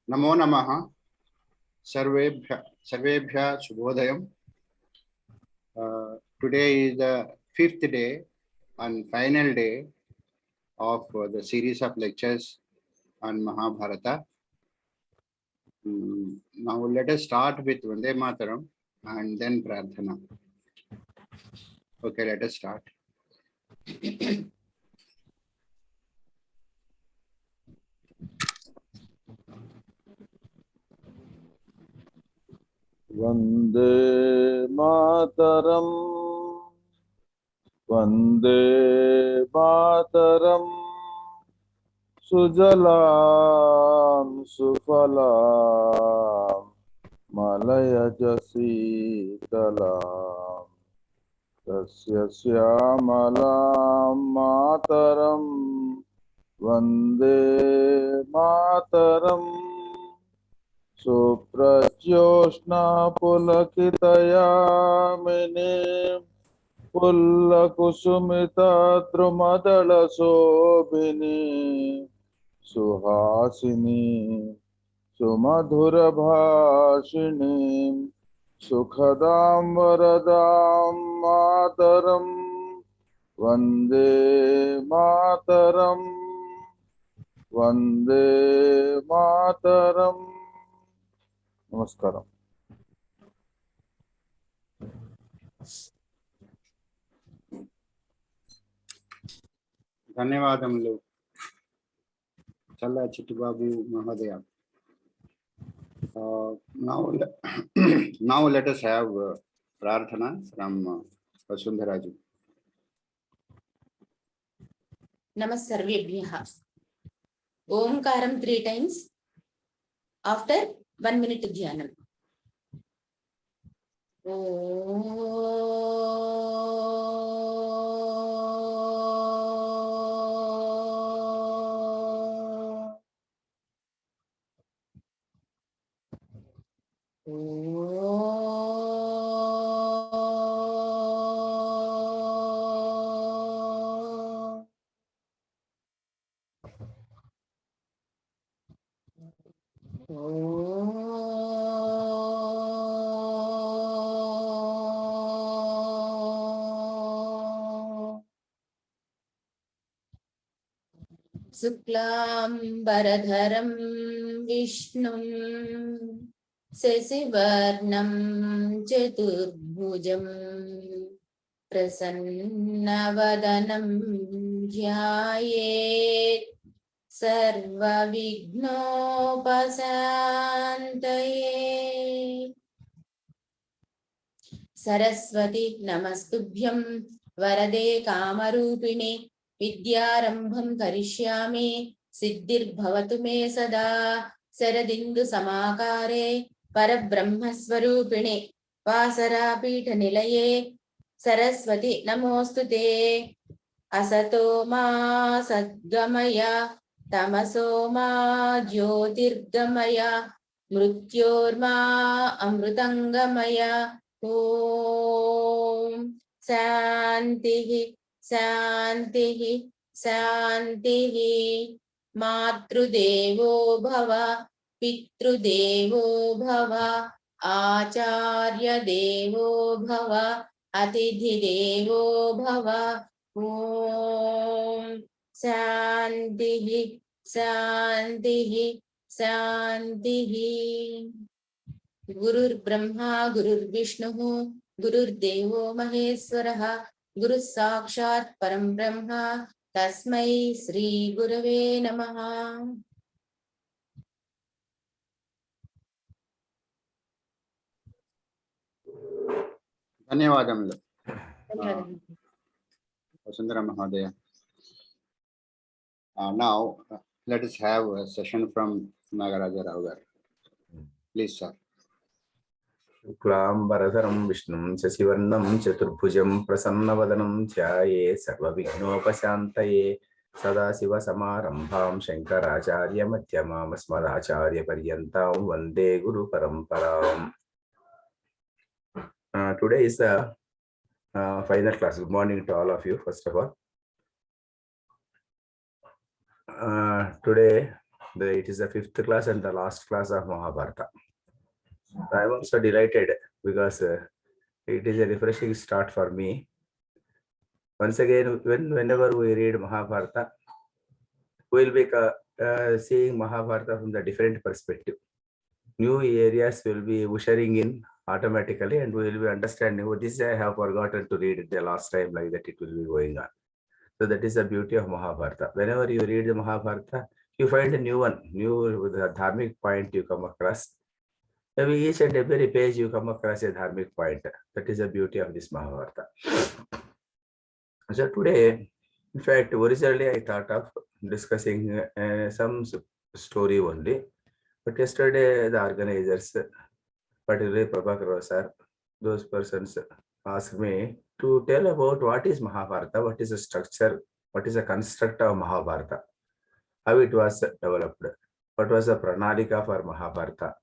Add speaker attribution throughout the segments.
Speaker 1: Namo Namaha. Sarvebhya Shubhodayam. Today is the fifth day and final day of the series of lectures on Mahabharata. Now let us start with Vande Mataram and then Prarthana. Okay, let us start.
Speaker 2: Vande Mataram, Vande Mataram, Sujalam Sufalam, Malaya Jasitalam, Tasya Syamalam Mataram, Vande Mataram. Suprajyoshna pulakitayamini pullakusumita drumadala sobhini suhasini sumadhura bhashini sukhadam varadam mataram vande mataram vande mataram. Namaskaram.
Speaker 1: ధన్యవాదములు చల్ల Chittubabu మహోదయ. Now let us have prarthana from Vasundharaju.
Speaker 3: Namasarvebhyaha. Omkaram 3 times after 1 minute dhyanam. Suklam Baradharam Vishnum Sesivarnam Chaturbhujam Prasannavadanam Jayet Sarva Vignopasantaye. Saraswati Namastubhyam Varade Kamarupine Vidyarambham Karishyami Siddhir Bhavatu Me Sada Saradindu Samakare Parabrahmaswarupine Vasarapita Nilaye Saraswati Namostute. Asato ma Sadgamaya Tamaso ma Jyotirgamaya Mrutyorma Amrutangamaya. Om Santihi Santihi Santihi. Matrudevo Bhava Pitrudevo Bhava Acharya Devo Bhava Atidhi Devo Bhava. Om Santihi Santihi Santihi. Gurur Brahma Gurur Vishnu Gurur Devo Maheswaraha Guru Sakshat Param Brahma Tasmai Sri Gurave Namaha.
Speaker 1: ధన్యవాదములు Vasundhara Mahodaya. Now let us have a session from Nagaraja Rao. Please, sir.
Speaker 4: Shuklam Bharadharam Vishnum Sasivarnam Chaturbhujam Prasannavadanam Dhyaye Sarvavignopasantaye Sadasiva Samarambham Shankaracharya Madhyamam Asmadacharya Paryantam Vande Guru Paramparam. Today is the final class. Good morning to all of you, first of all. Today It is the 5th class and the last class of Mahabharata. I am also delighted because it is a refreshing start for me. Once again, whenever we read Mahabharata, we will be seeing Mahabharata from the different perspective. New areas will be ushering in automatically, and we will be understanding, oh, this I have forgotten to read it the last time, like that it will be going on. So that is the beauty of Mahabharata. Whenever you read the Mahabharata, you find a new one, new the dharmic point you come across. Maybe each and every page you come across a dharmic point. That is the beauty of this Mahabharata. So today, in fact, originally I thought of discussing some story only. But yesterday, the organizers, particularly Prabhakar sir, those persons asked me to tell about what is Mahabharata, what is the structure, what is the construct of Mahabharata, how it was developed, what was the pranalika for Mahabharata,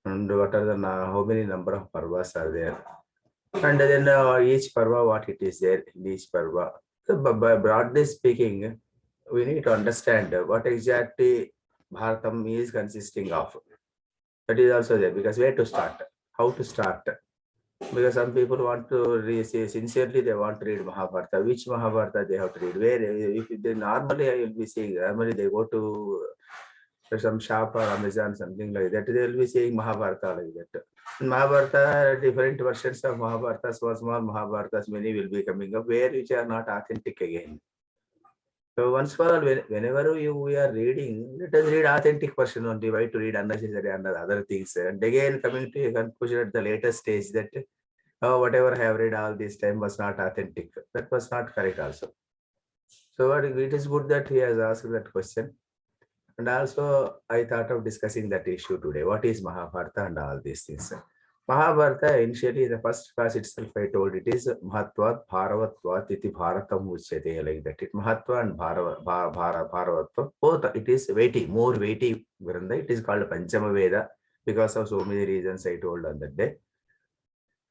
Speaker 4: and what are the how many number of parvas are there, and then each parva what it is there in each parva. So, broadly speaking, we need to understand what exactly Bharatam is consisting of. That is also there, because where to start, how to start. Because some people want to say sincerely they want to read Mahabharata. Which Mahabharata they have to read? Where if they normally I will be saying normally they go to some shop or Amazon something like that. They will be saying Mahabharata like that. In Mahabharata, different versions of Mahabharata, small Mahabharatas, many will be coming up where which are not authentic again. So once for all, whenever we are reading, let us read authentic version only. Why to read unnecessary and other things? And again, coming to a conclusion at the later stage that whatever I have read all this time was not authentic. That was not correct also. So it is good that he has asked that question. And also, I thought of discussing that issue today. What is Mahabharata and all these things? Mahabharata, initially, the first class itself, I told it is Mahatvat, Bharavatvat, iti Bharatam Uchyate, like that. It Mahatva and Bharavatva, both it is weighty, more weighty. It is called Panchama Veda because of so many reasons I told on that day.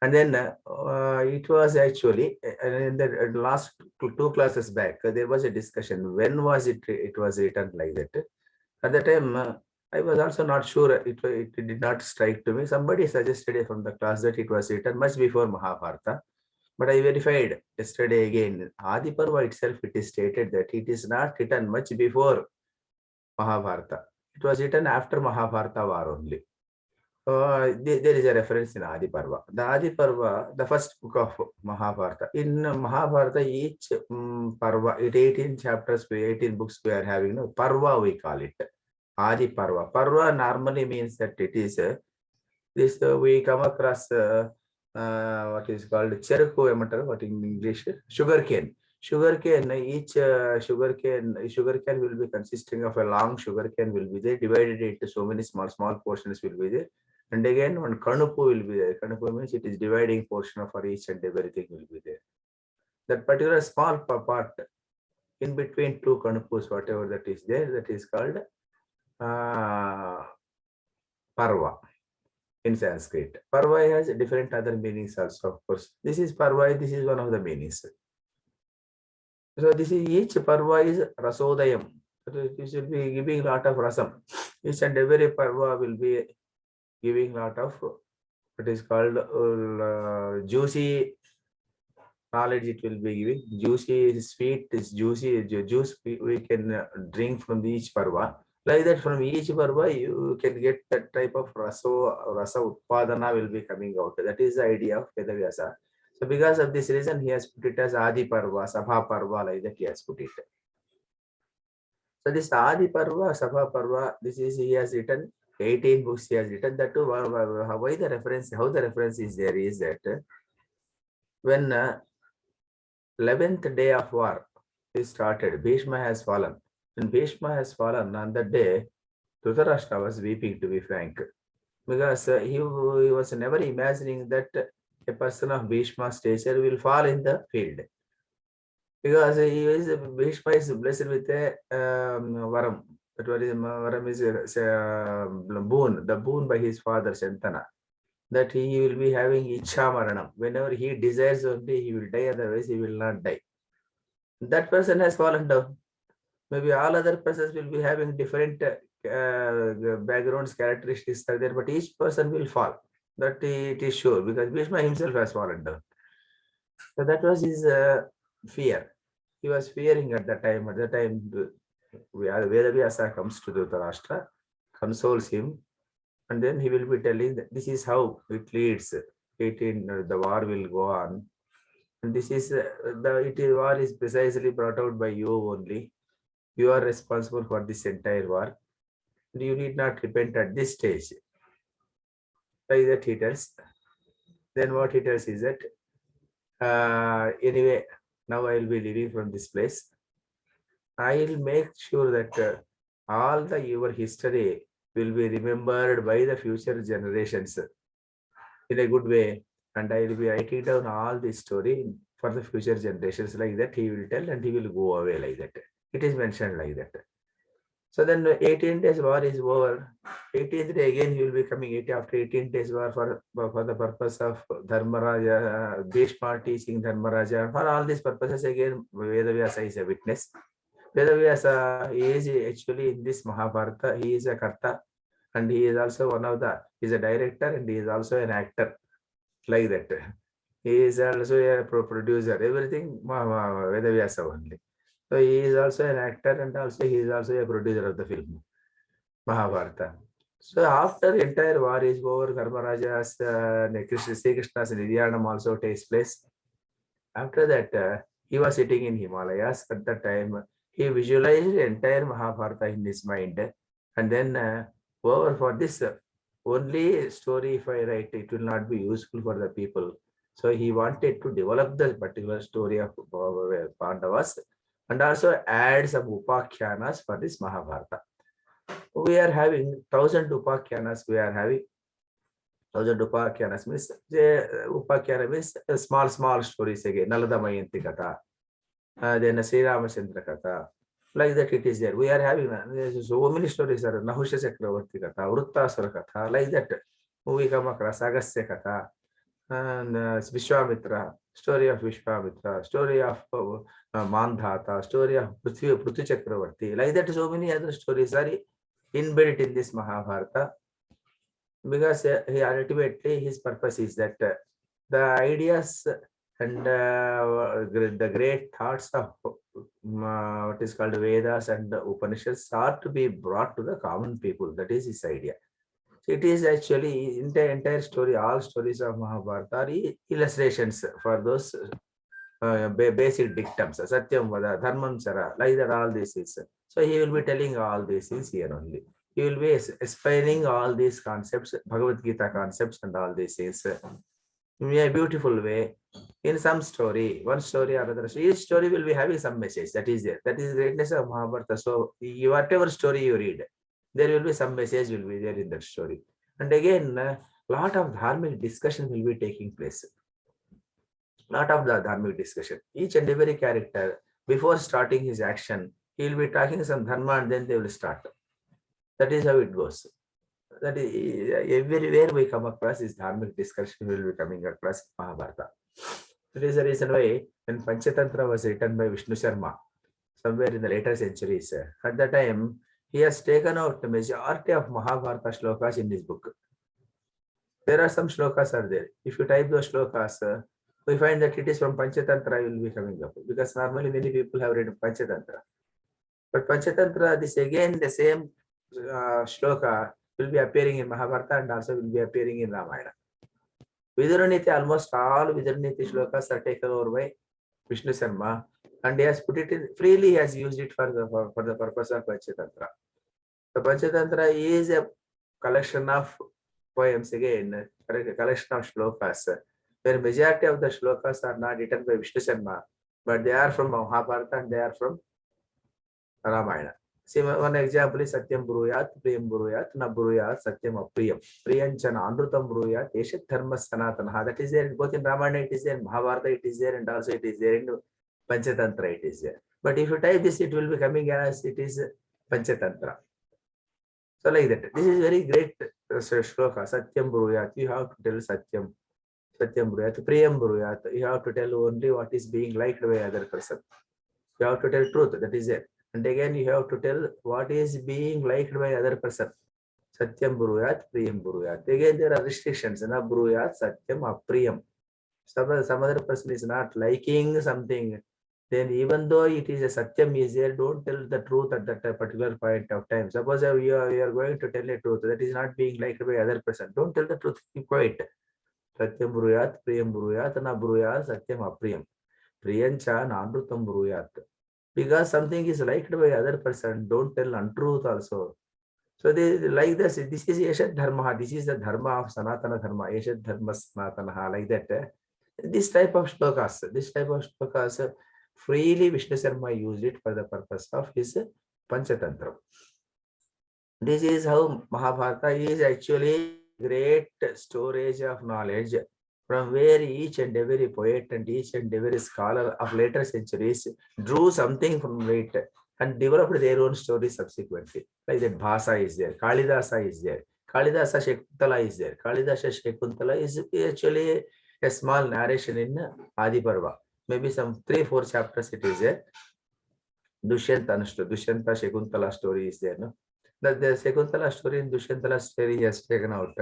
Speaker 4: And then it was actually, in the last two classes back, there was a discussion. When was it was written like that? At the time, I was also not sure. It did not strike to me. Somebody suggested from the class that it was written much before Mahabharata. But I verified yesterday again. Adi Parva itself, it is stated that it is not written much before Mahabharata. It was written after Mahabharata war only. There is a reference in Adi Parva. The Adi Parva, the first book of Mahabharata. In Mahabharata, each Parva, 18 chapters, 18 books we are having. No, Parva we call it. Adi Parva. Parva normally means that it is this. We come across what is called cherko, what in English, sugarcane. Sugarcane. Each sugarcane will be consisting of a long sugarcane will be there, divided into so many small portions will be there. And again, one kanupu will be there. Kanupu means it is dividing portion for each and everything will be there. That particular small part in between two kanupus, whatever that is there, that is called Parva in Sanskrit. Parva has different other meanings also, of course. This is Parva, this is one of the meanings. So this is each Parva is Rasodayam. It should be giving lot of rasam. Each and every Parva will be giving lot of what is called juicy knowledge. It will be giving juicy, sweet, is juicy juice we can drink from each parva. Like that, from each parva you can get that type of rasa utpadana will be coming out. That is the idea of Vedavyasa. So because of this reason, he has put it as Adi Parva, Sabha Parva, like that he has put it. So this Adi Parva, Sabha Parva, this is he has written 18 books he has written. That too, why the reference, how the reference is there is that when 11th day of war is started, Bhishma has fallen. When Bhishma has fallen on that day, Dhritarashtra was weeping, to be frank, because he was never imagining that a person of Bhishma's stature will fall in the field. Because Bhishma is blessed with a varam. That varam is a boon, the boon by his father Shantana, that he will be having Ichha Maranam. Whenever he desires only, he will die, otherwise he will not die. That person has fallen down. Maybe all other persons will be having different backgrounds, characteristics are there, but each person will fall. That it is sure, because Bhishma himself has fallen down. So that was his fear. He was fearing at that time. At that time, Veda comes to Dhritarashtra, consoles him, and then he will be telling that this is how it leads. The war will go on. And this is war is precisely brought out by you only. You are responsible for this entire war. You need not repent at this stage. Like that he tells. Then what he tells is that anyway, now I will be leaving from this place. I will make sure that all your history will be remembered by the future generations in a good way, and I will be writing down all this story for the future generations. Like that he will tell, and he will go away like that. It is mentioned like that. So then 18 days war is over. 18th day again he will be coming after 18 days war for the purpose of Dharmaraja, Bhishma teaching Dharmaraja. For all these purposes again Vedavyasa is a witness. Vedavyasa is actually in this Mahabharata, he is a Karta, and he is also he is a director, and he is also an actor, like that. He is also a producer, everything Vedavyasa only. So he is also an actor, and also he is also a producer of the film Mahabharata. So after entire war is over, Dharmaraja's Sri Krishna's Nidhyanam also takes place. After that, he was sitting in Himalayas at that time. He visualized the entire Mahabharata in his mind, and then over for this only story, if I write, it will not be useful for the people. So he wanted to develop the particular story of Pandavas and also add some upakhyanas for this Mahabharata. We are having 1000 upakhyanas. We are having 1000 upakhyanas means upakhyanas means small stories again. Nalada Mayanti Katha, then Sri Ramachandra Katha. Like that it is there. We are having so many stories are Nahusha Chakravarti Katha, Vruttasura Katha, like that. We come across Agastya Katha, and Vishwamitra, story of Vishwamitra, story of Mandhata, story of Prithvi Chakravarti. Like that, so many other stories are inbuilt in this Mahabharata, because he ultimately his purpose is that the ideas and the great thoughts of what is called Vedas and Upanishads are to be brought to the common people. That is his idea. It is actually in the entire story, all stories of Mahabharata are illustrations for those basic dictums, Satyam Vada, Dharmam Chara, like that, all this is. So he will be telling all these things here only. He will be explaining all these concepts, Bhagavad Gita concepts and all these things in a beautiful way. In some story, one story or other, each story will be having some message that is there. That is the greatness of Mahabharata. So whatever story you read, there will be some message will be there in that story. And again, a lot of dharmic discussion will be taking place. Lot of the dharmic discussion. Each and every character, before starting his action, he will be talking some dharma, and then they will start. That is how it goes. That is, everywhere we come across this dharmic discussion will be coming across Mahabharata. That is the reason why when Panchatantra was written by Vishnu Sharma, somewhere in the later centuries, at that time, he has taken out the majority of Mahabharata shlokas in his book. There are some shlokas are there. If you type those shlokas, we find that it is from Panchatantra will be coming up, because normally many people have read Panchatantra. But Panchatantra, this again the same shloka will be appearing in Mahabharata and also will be appearing in Ramayana. Viduraniti, almost all Viduraniti shlokas are taken over by Vishnu Sharma, and he has put it in freely, he has used it for the purpose of Panchatantra. The Panchatantra is a collection of poems again, a collection of shlokas, where majority of the shlokas are not written by Vishnu Sharma, but they are from Mahabharata and they are from Ramayana. See, one example is Satyam Bruyat, Priyam Bruyat, Na Bruyat, Satyam Apriyam, Priyanchana, Andrutam Bruyat, Eshat Dharma Sanaatana. That is there both in Ramayana, it is there in Mahabharata, it is there, and also it is there in Panchatantra, it is there. But if you type this, it will be coming as it is Panchatantra. So like that. This is very great shloka. Satyam Bruyat, you have to tell Satyam. Satyam Bruyat, Priyam Bruyat, you have to tell only what is being liked by other person. You have to tell truth, that is it. And again, you have to tell what is being liked by other person. Satyam bruyat, priyam bruyat. Again, there are restrictions. Na bruyat, satyam, apriyam. Some other person is not liking something. Then even though it is a satyam is there, don't tell the truth at that particular point of time. Suppose you are going to tell a truth that is not being liked by other person. Don't tell the truth. Keep quiet. Satyam bruyat, priyam bruyat, na bruyat, satyam apriyam. Priyancha namrutam bruyat. Because something is liked by other person, don't tell untruth also. So they like this. This is Yeshat Dharma. This is the Dharma of Sanatana Dharma. Yeshat Dharma Sanatana. Like that. This type of shlokas, freely Vishnu Sarma used it for the purpose of his Panchatantra. This is how Mahabharata is actually great storage of knowledge from where each and every poet and each and every scholar of later centuries drew something from it and developed their own story subsequently. Like that, Bhasa is there, Kalidasa is there, Kalidasa Shakuntala is there. Kalidasa Shakuntala is actually a small narration in Adi Parva. Maybe some 3-4 chapters it is there. Dushyanta Shakuntala story is there. No? The Shakuntala story in Dushyantala story he has taken out.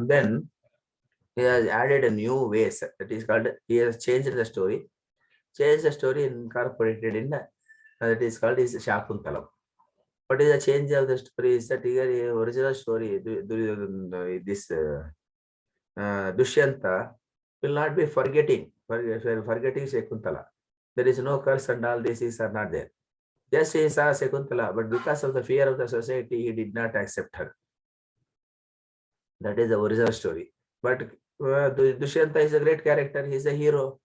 Speaker 4: Then he has added a new ways. That is called, he has changed the story. Incorporated in that is called is Shakuntalam. What is the change of the story? Is that here original story, this Dushyanta will not be forgetting Shakuntala. There is no curse and all these are not there. Yes, he saw Shakuntala, but because of the fear of the society, he did not accept her. That is the original story. But Dushyanta is a great character. He is a hero.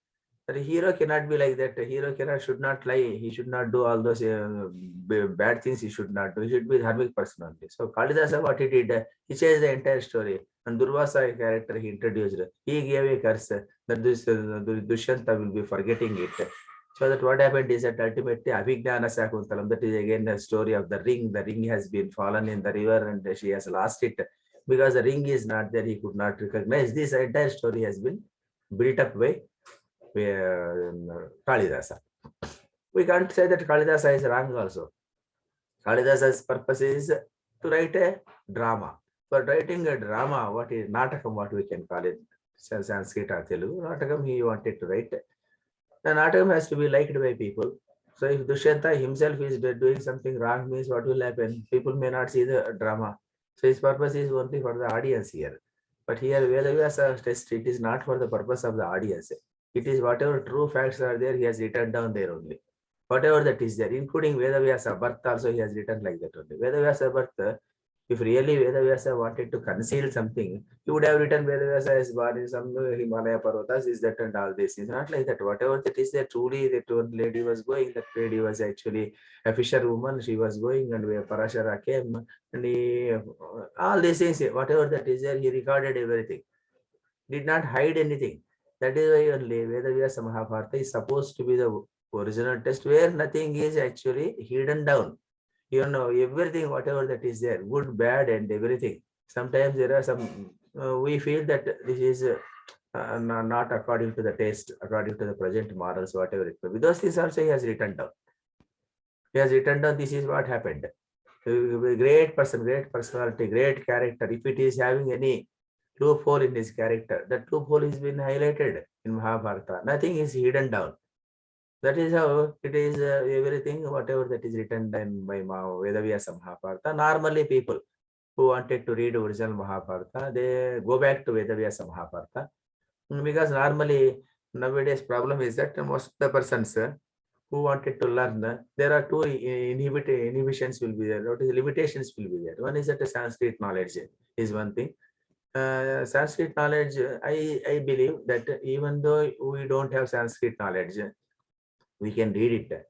Speaker 4: The hero cannot be like that. The hero should not lie. He should not do all those bad things. He should not do. He should be a dharmic person only. So Kalidasa, what he did, he changed the entire story. And Durvasa character he introduced. He gave a curse that this Dushyanta will be forgetting it. So that what happened is that ultimately Abhignana Sakuntalam, that is again the story of the ring. The ring has been fallen in the river and she has lost it. Because the ring is not there, he could not recognize. This entire story has been built up by Kalidasa. We can't say that Kalidasa is wrong also. Kalidasa's purpose is to write a drama. For writing a drama, what is Natakam, what we can call it, Sanskrit or Telugu, Natakam he wanted to write. The Natakam has to be liked by people. So if Dushyanta himself is doing something wrong, means what will happen? People may not see the drama. So his purpose is only for the audience here. But here, Vedavyasa test, it is not for the purpose of the audience. It is whatever true facts are there, he has written down there only. Whatever that is there, including Vedavyasa birth also he has written like that only. Vedavyasa birth, if really Vedavyasa wanted to conceal something, he would have written Vedavyasa is born in some Himalaya Parvatas, is that and all this. It's not like that. Whatever that is there, truly that one lady was going, that lady was actually a fisherwoman, she was going and where Parashara came and he, all these things, whatever that is there, he recorded everything. Did not hide anything. That is why only Vedavyasa Mahabharata is supposed to be the original text where nothing is actually hidden down. You know, everything, whatever that is there, good, bad, and everything. Sometimes there are some, we feel that this is not according to the taste, according to the present morals, whatever it may be. Those things also he has written down. He has written down, this is what happened. Great person, great personality, great character. If it is having any loophole in his character, that loophole has been highlighted in Mahabharata. Nothing is hidden down. That is how it is, everything, whatever that is written in by Vedavyasa Mahabharata. Normally people who wanted to read original Mahabharata, they go back to Vedavyasa Mahabharata. Because normally nowadays problem is that most of the persons who wanted to learn, there are two inhibitions will be there. What is limitations will be there. One is that Sanskrit knowledge is one thing. Sanskrit knowledge, I believe that even though we don't have Sanskrit knowledge, we can read it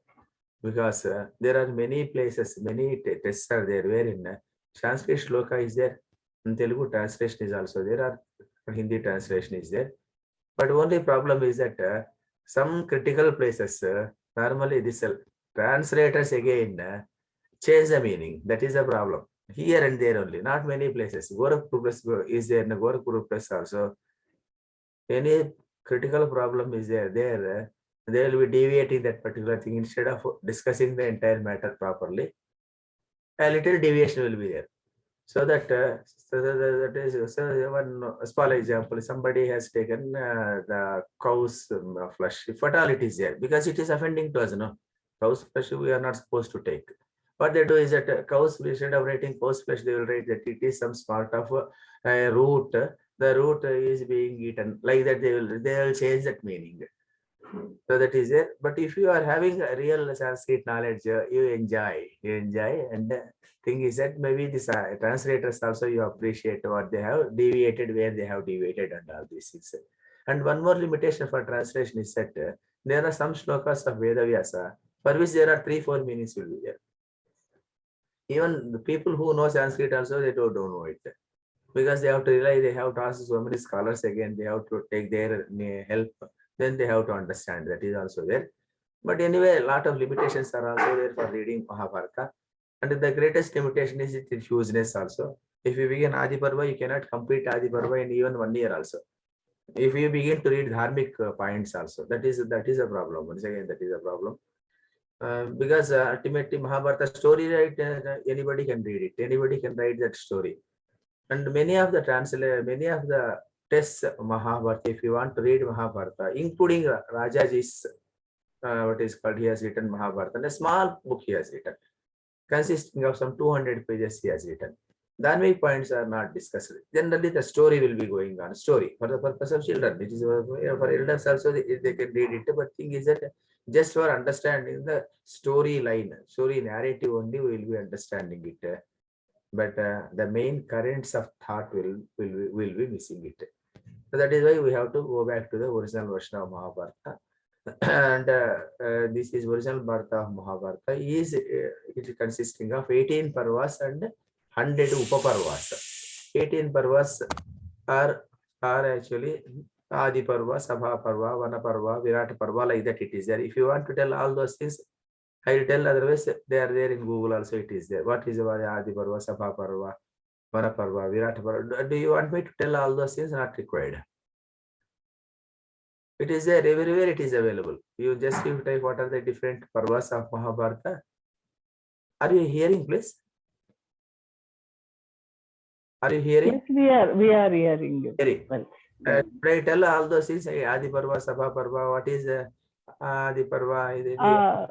Speaker 4: because there are many places, many tests are there wherein Sanskrit shloka is there, and Telugu translation is also there, or Hindi translation is there. But only problem is that some critical places, normally this translators again change the meaning. That is the problem. Here and there only, not many places. Gorakhpur is there, in Gorakhpur place also. Any critical problem is there, they will be deviating that particular thing instead of discussing the entire matter properly. A little deviation will be there. So that that is so one small example. Somebody has taken the cow's flesh. If at all it is there, because it is offending to us, no. Cow's flesh we are not supposed to take. What they do is that cows, instead of writing cow's flesh, they will write that it is some sort of root. The root is being eaten. Like that, they will change that meaning. So that is there. But if you are having a real Sanskrit knowledge, you enjoy, and the thing is that maybe this translators also you appreciate what they have deviated, where they have deviated, and all these things. And one more limitation for translation is that there are some shlokas of Veda Vyasa for which there are 3-4 meanings will be there. Even the people who know Sanskrit also, they don't know it, because they have to rely, they have to ask so many scholars again, they have to take their help, then they have to understand. That is also there. But anyway, a lot of limitations are also there for reading Mahabharata. And the greatest limitation is its hugeness also. If you begin Adi Parva, you cannot complete Adi Parva in even 1 year also. If you begin to read dharmic points also, that is a problem. Once again, that is a problem. Because ultimately Mahabharata story, right? Anybody can read it. Anybody can write that story. And many of the tests Mahabharata, if you want to read Mahabharata, including Rajaji's, what is called, he has written Mahabharata, and a small book he has written, consisting of some 200 pages he has written. Dharmic points are not discussed. Generally, the story will be going on. Story for the purpose of children. It is for elders also, they can read it. But thing is that just for understanding the storyline, story narrative only, we will be understanding it. But the main currents of thought will be missing it. So that is why we have to go back to the original version of Mahabharata. And this is original Bharata of Mahabharata. It is consisting of 18 parvas and 100 upaparvas. 18 parvas are actually Adi Parva, Sabha Parva, Vana Parva, Virat Parva, like that it is there. If you want to tell all those things, I will tell, otherwise they are there in Google also, it is there. What is Adi Parva, Sabha Parva, Vana Parva, Virat Parva? Do you want me to tell all those things? Not required. It is there everywhere, it is available. You just give type what are the different parvas of Mahabharata. Are you hearing, please? Are you hearing?
Speaker 5: Yes, we are hearing you.
Speaker 4: Hearing.
Speaker 5: Well,
Speaker 4: Should I tell all those things? Adi Parva, Sabha Parva, what is Adi Parva?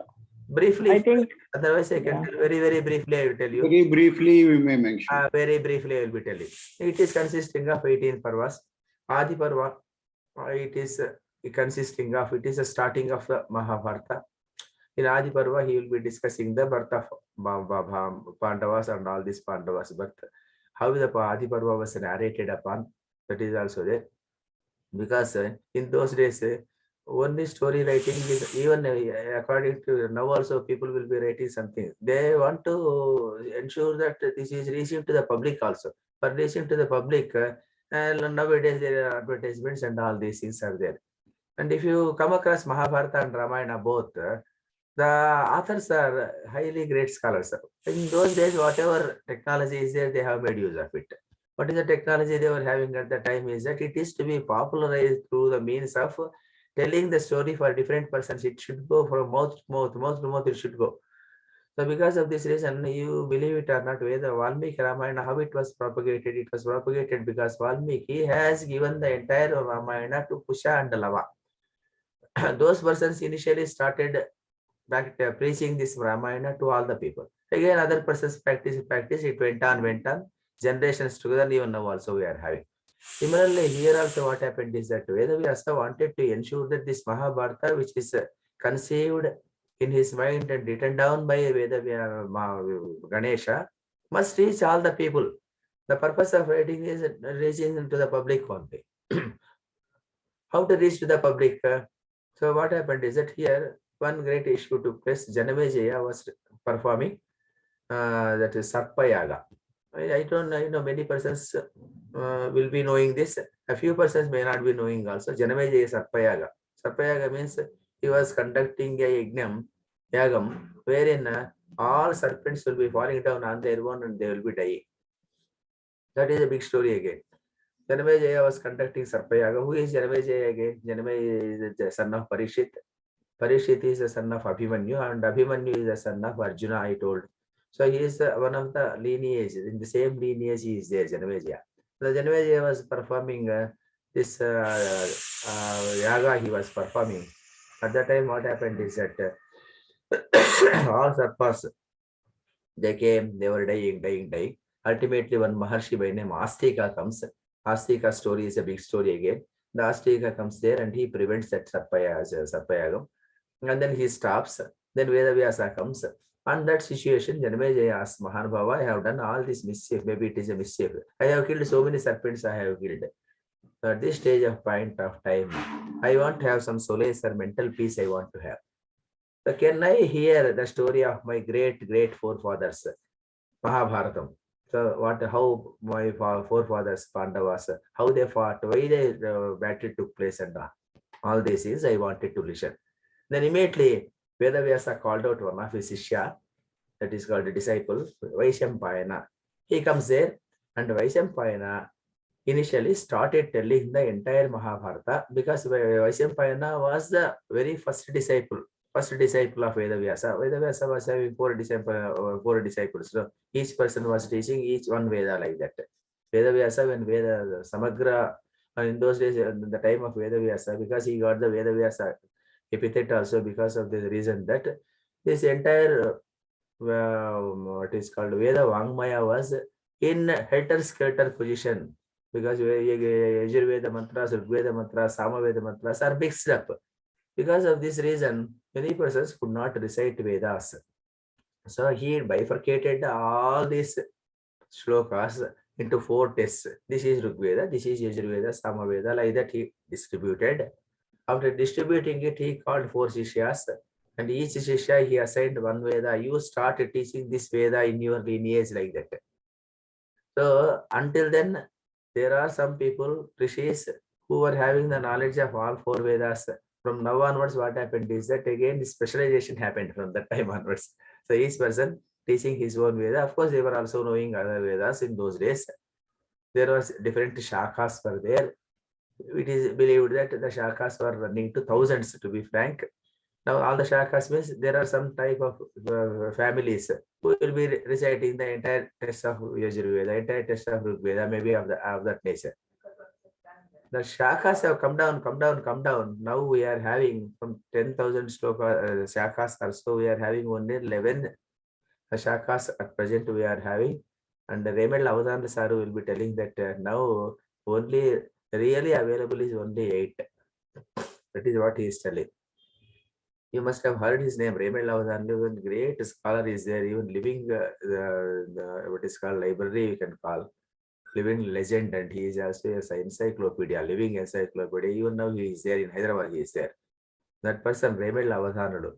Speaker 4: Briefly,
Speaker 5: I think,
Speaker 4: otherwise I can tell very briefly. I will tell you.
Speaker 1: Very briefly, we may mention.
Speaker 4: Very briefly, I will be telling. It is consisting of 18 parvas. Adi Parva, it is consisting of, it is a starting of the Mahabharata. In Adi Parva, he will be discussing the birth of Pandavas and all these Pandavas' birth. How the Adi Parva was narrated upon, that is also there. Because in those days, only story writing is, even according to now also, people will be writing something. They want to ensure that this is reaching to the public also. For reaching to the public, nowadays there are advertisements and all these things are there. And if you come across Mahabharata and Ramayana both, the authors are highly great scholars. In those days, whatever technology is there, they have made use of it. What is the technology they were having at the time is that it is to be popularized through the means of telling the story for different persons. It should go from mouth to mouth, it should go. So because of this reason, you believe it or not, Veda Valmiki Ramayana, how it was propagated? It was propagated because Valmiki has given the entire Ramayana to Kusha and Lava. Those persons initially started preaching this Ramayana to all the people. Again, other persons practice, it went on, generations together, even now also we are having. Similarly, here also what happened is that Veda Vyasa wanted to ensure that this Mahabharata, which is conceived in his mind and written down by Veda Ganesha, must reach all the people. The purpose of writing is reaching to the public only. How to reach to the public? So what happened is that here one great issue took place. Janamejaya was performing that is Sarpa Yaga. I don't know, many persons will be knowing this. A few persons may not be knowing also. Janamejaya Sarpa Yaga. Sarpa Yaga means he was conducting a yagam, wherein all serpents will be falling down on their own and they will be dying. That is a big story again. Janamejaya was conducting Sarpa Yaga. Who is Janamejaya again? Janamejaya is the son of Parishit. Parikshit is the son of Abhimanyu, and Abhimanyu is the son of Arjuna, I told. So he is one of the lineage. In the same lineage, he is there, Janameja. The Janameja was performing this yaga he was performing. At that time, what happened is that all surpassed. They came, they were dying. Ultimately, one Maharshi by name Astika comes. Astika story is a big story again. The Astika comes there and he prevents that Sarpayagam. And then he stops. Then Vedavyasa comes. On that situation, Janamejaya asks Mahabharata, I have done all this mischief. Maybe it is a mischief. I have killed so many serpents, I have killed. So at this stage of point of time, I want to have some solace or mental peace I want to have. So can I hear the story of my great forefathers, Mahabharatam? So how my forefathers, Pandavas, how they fought, why they battle took place and all this is I wanted to listen. Then immediately Vedavyasa called out one of his Shishya, that is called a disciple, Vaishampayana. He comes there and Vaishampayana initially started telling the entire Mahabharata because Vaishampayana was the very first disciple of Vedavyasa. Vedavyasa was having four disciples. So each person was teaching each one Veda like that. Vedavyasa, when Veda Samagra, in those days, in the time of Vedavyasa, because he got the Vedavyasa epithet also because of the reason that this entire what is called Veda Vangmaya was in helter-skelter position because Yajurveda mantras, Rigveda mantras, Samaveda mantras are mixed up. Because of this reason, many persons could not recite Vedas. So he bifurcated all these shlokas into four tests. This is Rigveda, this is Yajurveda, Samaveda, like that he distributed. After distributing it, he called four Shishyas, and each Shishya he assigned one Veda. You start teaching this Veda in your lineage like that. So until then, there are some people, Rishis, who were having the knowledge of all four Vedas. From now onwards, what happened is that again specialization happened from that time onwards. So each person teaching his own Veda. Of course, they were also knowing other Vedas in those days. There was different shakhas were there. It is believed that the shakhas were running to thousands, to be frank. Now, all the shakhas means there are some type of families who will be reciting the entire text of Yajurveda, the entire text of Rigveda, maybe of that nature. The shakhas have come down. Now we are having from 10,000 shakhas or so, we are having only 11 shakhas at present we are having. And Raymond Avadhan Saru will be telling that now only really available is only 8. That is what he is telling. You must have heard his name, Raymond Avadhan, a great scholar is there, even living what is called library, you can call. Living legend, and he is also an encyclopedia, living encyclopedia. Even now he is there in Hyderabad, he is there. That person, Raymond Avadhanadu,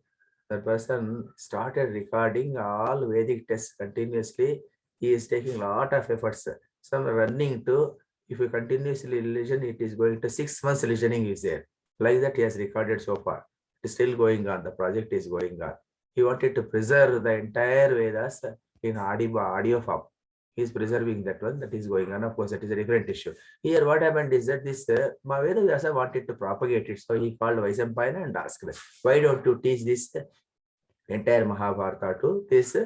Speaker 4: that person started recording all Vedic texts continuously. He is taking a lot of efforts. Some running to, if you continuously listen, it is going to 6 months listening is there. Like that he has recorded so far. It is still going on. The project is going on. He wanted to preserve the entire Vedas in audio form. He is preserving that one, that is going on. Of course, that is a different issue. Here, what happened is that this Veda Vyasa wanted to propagate it. So he called Vaishampayana and asked, why don't you teach this entire Mahabharata to this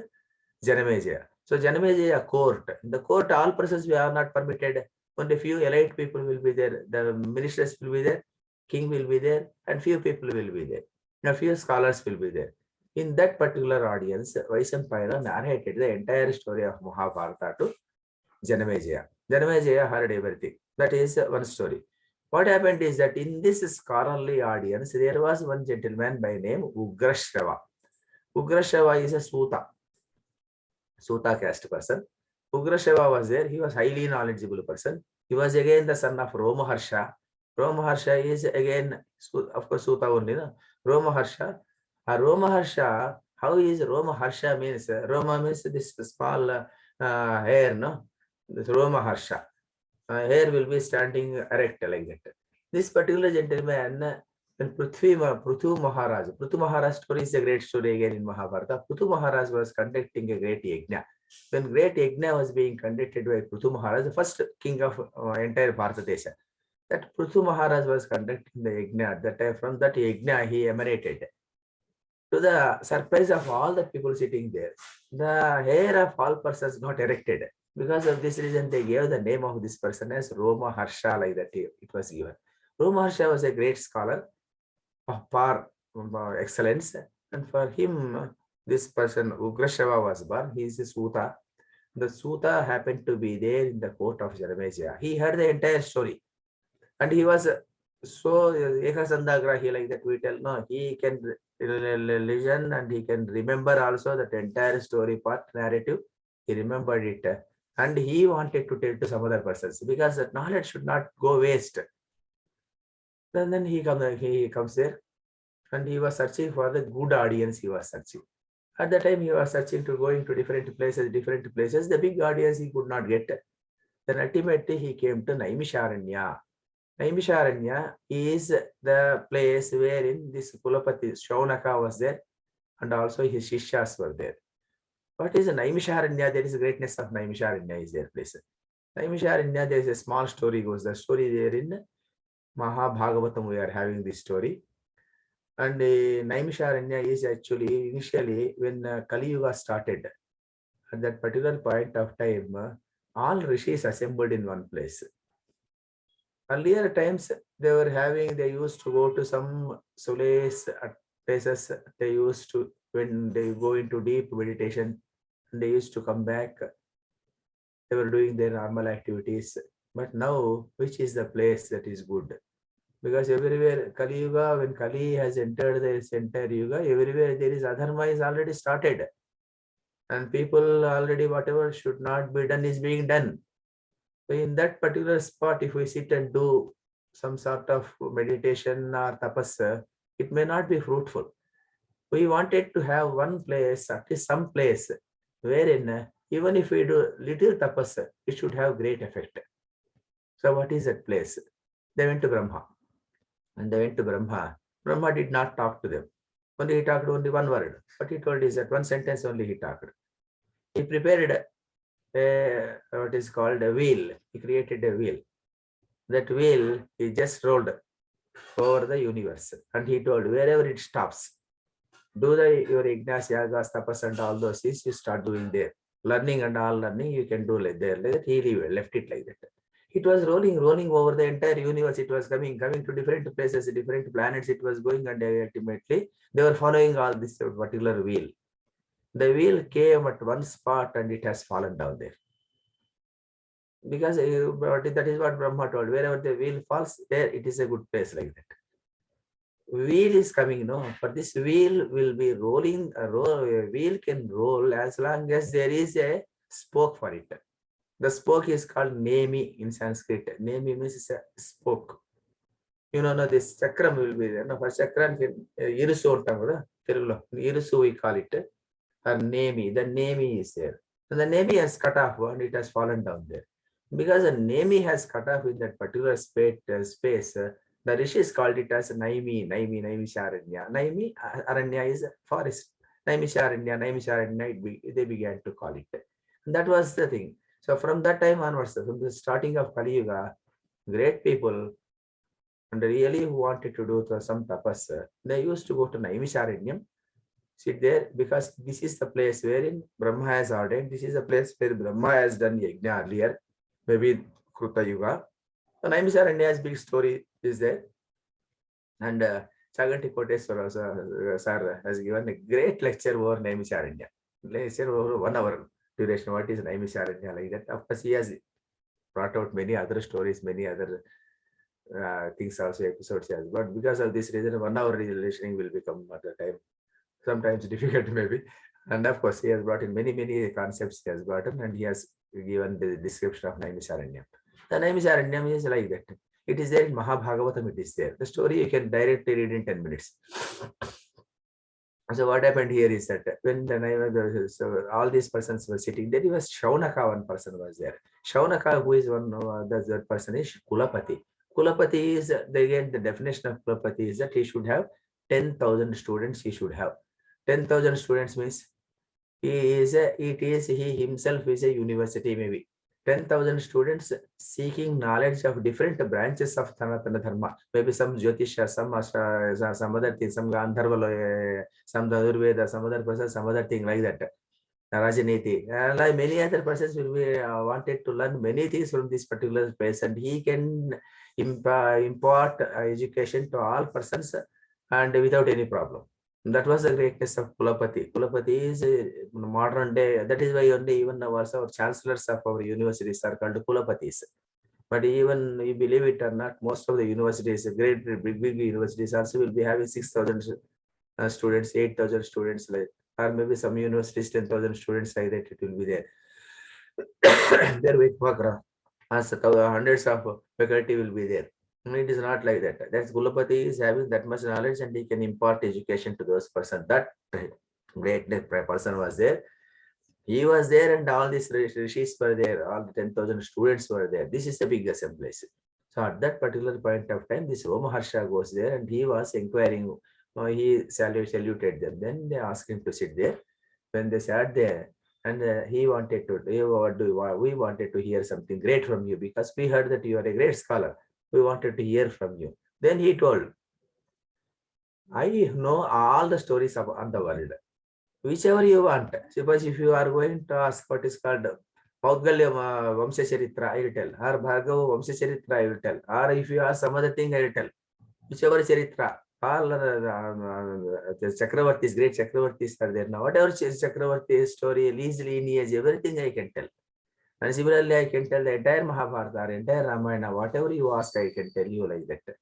Speaker 4: Janamejaya? So Janamejaya court, in the court, all persons are not permitted. Only few elite people will be there. The ministers will be there, king will be there, and few people will be there. Now, few scholars will be there. In that particular audience, Vaishampayana narrated the entire story of Mahabharata to Janamejaya. Janamejaya heard everything. That is one story. What happened is that in this scholarly audience, there was one gentleman by name Ugrashrava. Ugrashrava is a Suta caste person. Ugrashrava was there. He was highly knowledgeable person. He was again the son of Romaharsha. Romaharsha is again, of course, Suta only. No? Romaharsha. Romaharsha, how is Romaharsha means? Roma means this small hair, no? This Romaharsha. Hair will be standing erect like that. This particular gentleman, when Prithu Maharaj story is a great story again in Mahabharata. Prithu Maharaj was conducting a great yajna. When great yajna was being conducted by Prithu Maharaj, the first king of entire Bharatadesha, that Prithu Maharaj was conducting the yajna. At that time, from that yajna, he emanated. To the surprise of all the people sitting there, the hair of all persons got erected. Because of this reason, they gave the name of this person as Roma Harsha, like that it was given. Roma Harsha was a great scholar of par excellence, and for him, this person Ugrashava was born. He is a Suta. The Suta happened to be there in the court of Jarmesia. He heard the entire story, and he was so Ekasandagrahi, like that we tell. No, he can listen and he can remember also that entire story part narrative. He remembered it, and he wanted to tell to some other persons because that knowledge should not go waste. Then he comes there, and he was searching for the good audience. He was searching. At that time, he was searching to going to different places. The big audience he could not get. Then ultimately he came to Naimisharanya. Naimisharanya is the place wherein this Kulapati Shaunaka was there, and also his Shishyas were there. What is Naimisharanya? There is a greatness of Naimisharanya is their place. Naimisharanya, there is a small story goes. The story there in Mahabharata, we are having this story. And Naimisharanya is actually initially when Kali Yuga started. At that particular point of time, all rishis assembled in one place. Earlier times, they used to go to some solace places. They used to, when they go into deep meditation, they used to come back. They were doing their normal activities. But now, which is the place that is good? Because everywhere Kali Yuga, when Kali has entered this entire Yuga, everywhere there is adharma is already started. And people already whatever should not be done is being done. So in that particular spot, if we sit and do some sort of meditation or tapasya, it may not be fruitful. We wanted to have one place, at least some place, wherein even if we do little tapasya, it should have great effect. So what is that place? They went to Brahma. And they went to Brahma. Brahma did not talk to them. Only he talked only one word. What he told is that one sentence only he talked. He prepared what is called a wheel. He created a wheel. That wheel he just rolled over the universe. And he told wherever it stops, do your Ignas, Yagas, Tapas and all those things you start doing there. Learning and all learning you can do like there. Like that. He left it like that. It was rolling over the entire universe. It was coming to different places, different planets. It was going, and ultimately they were following all this particular wheel. The wheel came at one spot and it has fallen down there. Because that is what Brahma told. Wherever the wheel falls, there it is a good place like that. Wheel is coming, no? But this wheel will be rolling. A wheel can roll as long as there is a spoke for it. The spoke is called Nemi in Sanskrit. Nemi means a spoke. You know, this chakram will be there. No, for chakram, Irusu, Irusu we call it. Or Nemi. The Nemi is there. So the Nemi has cut off and it has fallen down there. Because the Nemi has cut off in that particular space, the rishis called it as Naimi Sharanya. Naimi Aranya is forest. Naimi Sharanya, they began to call it. And that was the thing. So from that time onwards, from the starting of Kali Yuga, great people and really who wanted to do some tapas, they used to go to Naimisharanyam, sit there, because this is the place wherein Brahma has ordained. This is the place where Brahma has done yajna earlier, maybe Kruta Yuga. So Naimisharanya's big story is there. And Chaganti Koteswara sir has given a great lecture over Naimisharanya. Lecture over 1 hour duration. What is Naimisharanya, like that? Of course, he has brought out many other stories, many other things also, episodes he has. But because of this reason, 1 hour listening will become at the time sometimes difficult maybe. And of course, he has brought in many concepts he has brought in, and he has given the description of Naimisharanya. The Naimisharanya is like that. It is there in Mahabharata, it is there. The story you can directly read in 10 minutes. So what happened here is that when all these persons were sitting, there was Shaunaka, one person was there. Shaunaka, who is one, that person is Kulapati. Kulapati is, again, the definition of Kulapati is that he should have 10,000 students, he should have. 10,000 students means he himself is a university maybe. 10,000 students seeking knowledge of different branches of Sanaatana Dharma. Maybe some Jyotisha, some other thing, some Gandharva, some Ayurveda, some other person, some other thing like that. Rajaniti. Like many other persons will be wanted to learn many things from this particular place, and he can impart education to all persons and without any problem. That was the greatness of Kulapati. Kulapati is a modern day. That is why only even our chancellors of our universities are called Kulapatis. But even you believe it or not, most of the universities, big universities also will be having 6,000 students, 8,000 students, like, or maybe some universities 10,000 students like that. It will be there. There with Makra, as hundreds of faculty will be there. It is not like that. That's Gulapati is having that much knowledge and he can impart education to those persons. That great person was there. He was there and all these rishis were there. All the 10,000 students were there. This is the big assembly. So at that particular point of time, this Romaharsha goes there and he was inquiring. He saluted them. Then they asked him to sit there. When they sat there, and we wanted to hear something great from you because we heard that you are a great scholar. We wanted to hear from you. Then he told, I know all the stories on the world. Whichever you want. Suppose if you are going to ask what is called Paudgalya Vamsha Charitra, I will tell. Or Bhargava Vamsha Charitra, I will tell. Or if you ask some other thing, I will tell. Whichever Charitra, all the Chakravartis, great Chakravartis are there now. Whatever Chakravarti story, lineage, everything I can tell. And similarly, I can tell the entire Mahabharata, entire Ramayana, whatever you ask, I can tell you like that.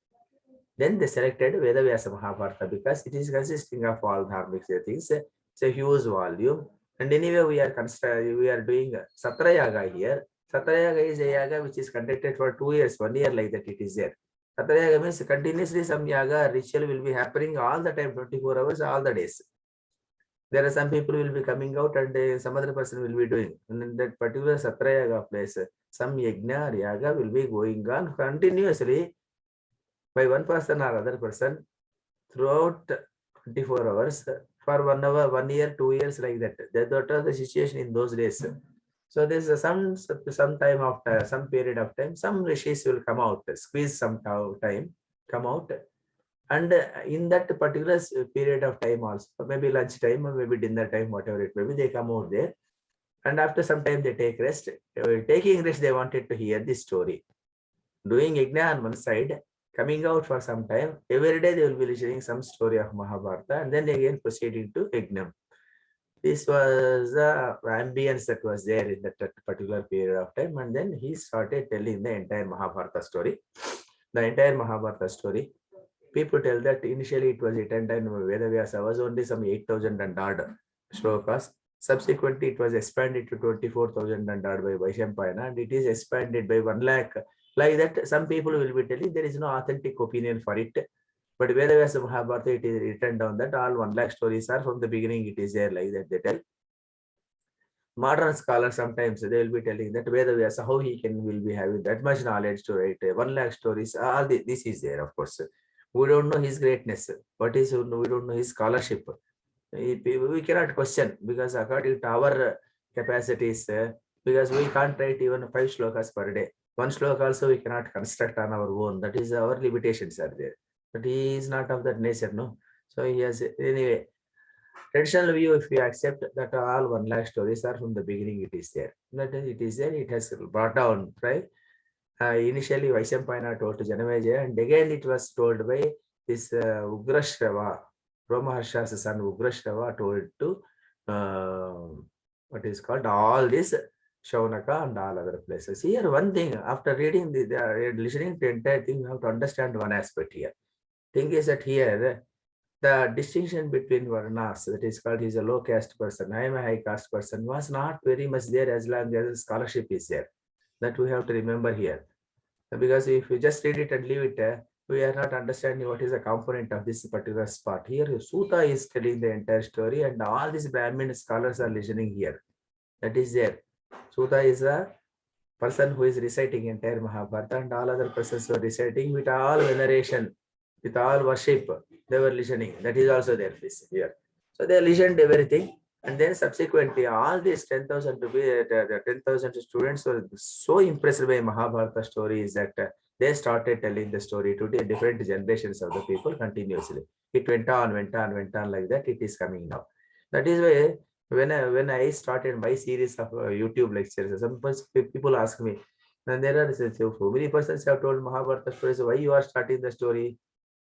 Speaker 4: Then they selected Veda Mahabharata because it is consisting of all dharmic things. It's a huge volume. And anyway, we are doing Satrayaga here. Satrayaga is a yaga which is conducted for 2 years, 1 year like that it is there. Satrayaga means continuously some yaga ritual will be happening all the time, 24 hours, all the days. There are some people will be coming out and some other person will be doing. And in that particular Satrayaga place, some yajna or yaga will be going on continuously by one person or other person throughout 24 hours for 1 hour, 1 year, 2 years like that. That was the situation in those days. So there's some time after some period of time, some rishis will come out, squeeze some time, come out. And in that particular period of time also, maybe lunch time or maybe dinner time, whatever it may be, they come out there. And after some time they take rest. Taking rest, they wanted to hear this story. Doing yajna on one side, coming out for some time, every day they will be listening some story of Mahabharata and then again proceeding to yajna. This was the ambience that was there in that particular period of time. And then he started telling the entire Mahabharata story. The entire Mahabharata story. People tell that initially it was written in Veda was only some 8,000 and odd shlokas. Subsequently, it was expanded to 24,000 and odd by Vaishampayana, and it is expanded by 1 lakh. Like that, some people will be telling there is no authentic opinion for it. But Veda Mahabharata, it is written down that all 1 lakh stories are from the beginning, it is there like that they tell. Modern scholars sometimes they will be telling that Veda how he will be having that much knowledge to write 1 lakh stories. All this is there, of course. We don't know his greatness. We don't know his scholarship. We cannot question because according to our capacities, because we can't write even 5 shlokas per day. 1 shloka also we cannot construct on our own. That is our limitations are there. But he is not of that nature, no. So he has anyway. Traditional view, if you accept that all 1 lakh stories are from the beginning, it is there. That it is there. It has brought down, right? Initially, Vaishampayana told to Janamejaya, and again it was told by this Ugrashrava, Romaharsha's son Ugrashrava told to what is called all this Shaunaka and all other places. Here, one thing, after reading listening to the entire thing, you have to understand one aspect here. Thing is that here, the distinction between Varnas, that is called he's a low caste person, I am a high caste person, was not very much there as long as scholarship is there. That we have to remember here. Because if you just read it and leave it, we are not understanding what is the component of this particular spot. Here, Sutta is telling the entire story and all these Brahmin scholars are listening here. That is there. Sutta is a person who is reciting entire Mahabharata and all other persons were reciting with all veneration, with all worship. They were listening. That is also their face here. So they listened everything. And then subsequently, all these 10,000 to be the 10,000 students were so impressed by Mahabharata stories that they started telling the story to the different generations of the people continuously. It went on, went on, went on like that. It is coming now. That is why when I started my series of YouTube lectures, some people ask me, and there are so many persons have told Mahabharata stories. Why you are starting the story?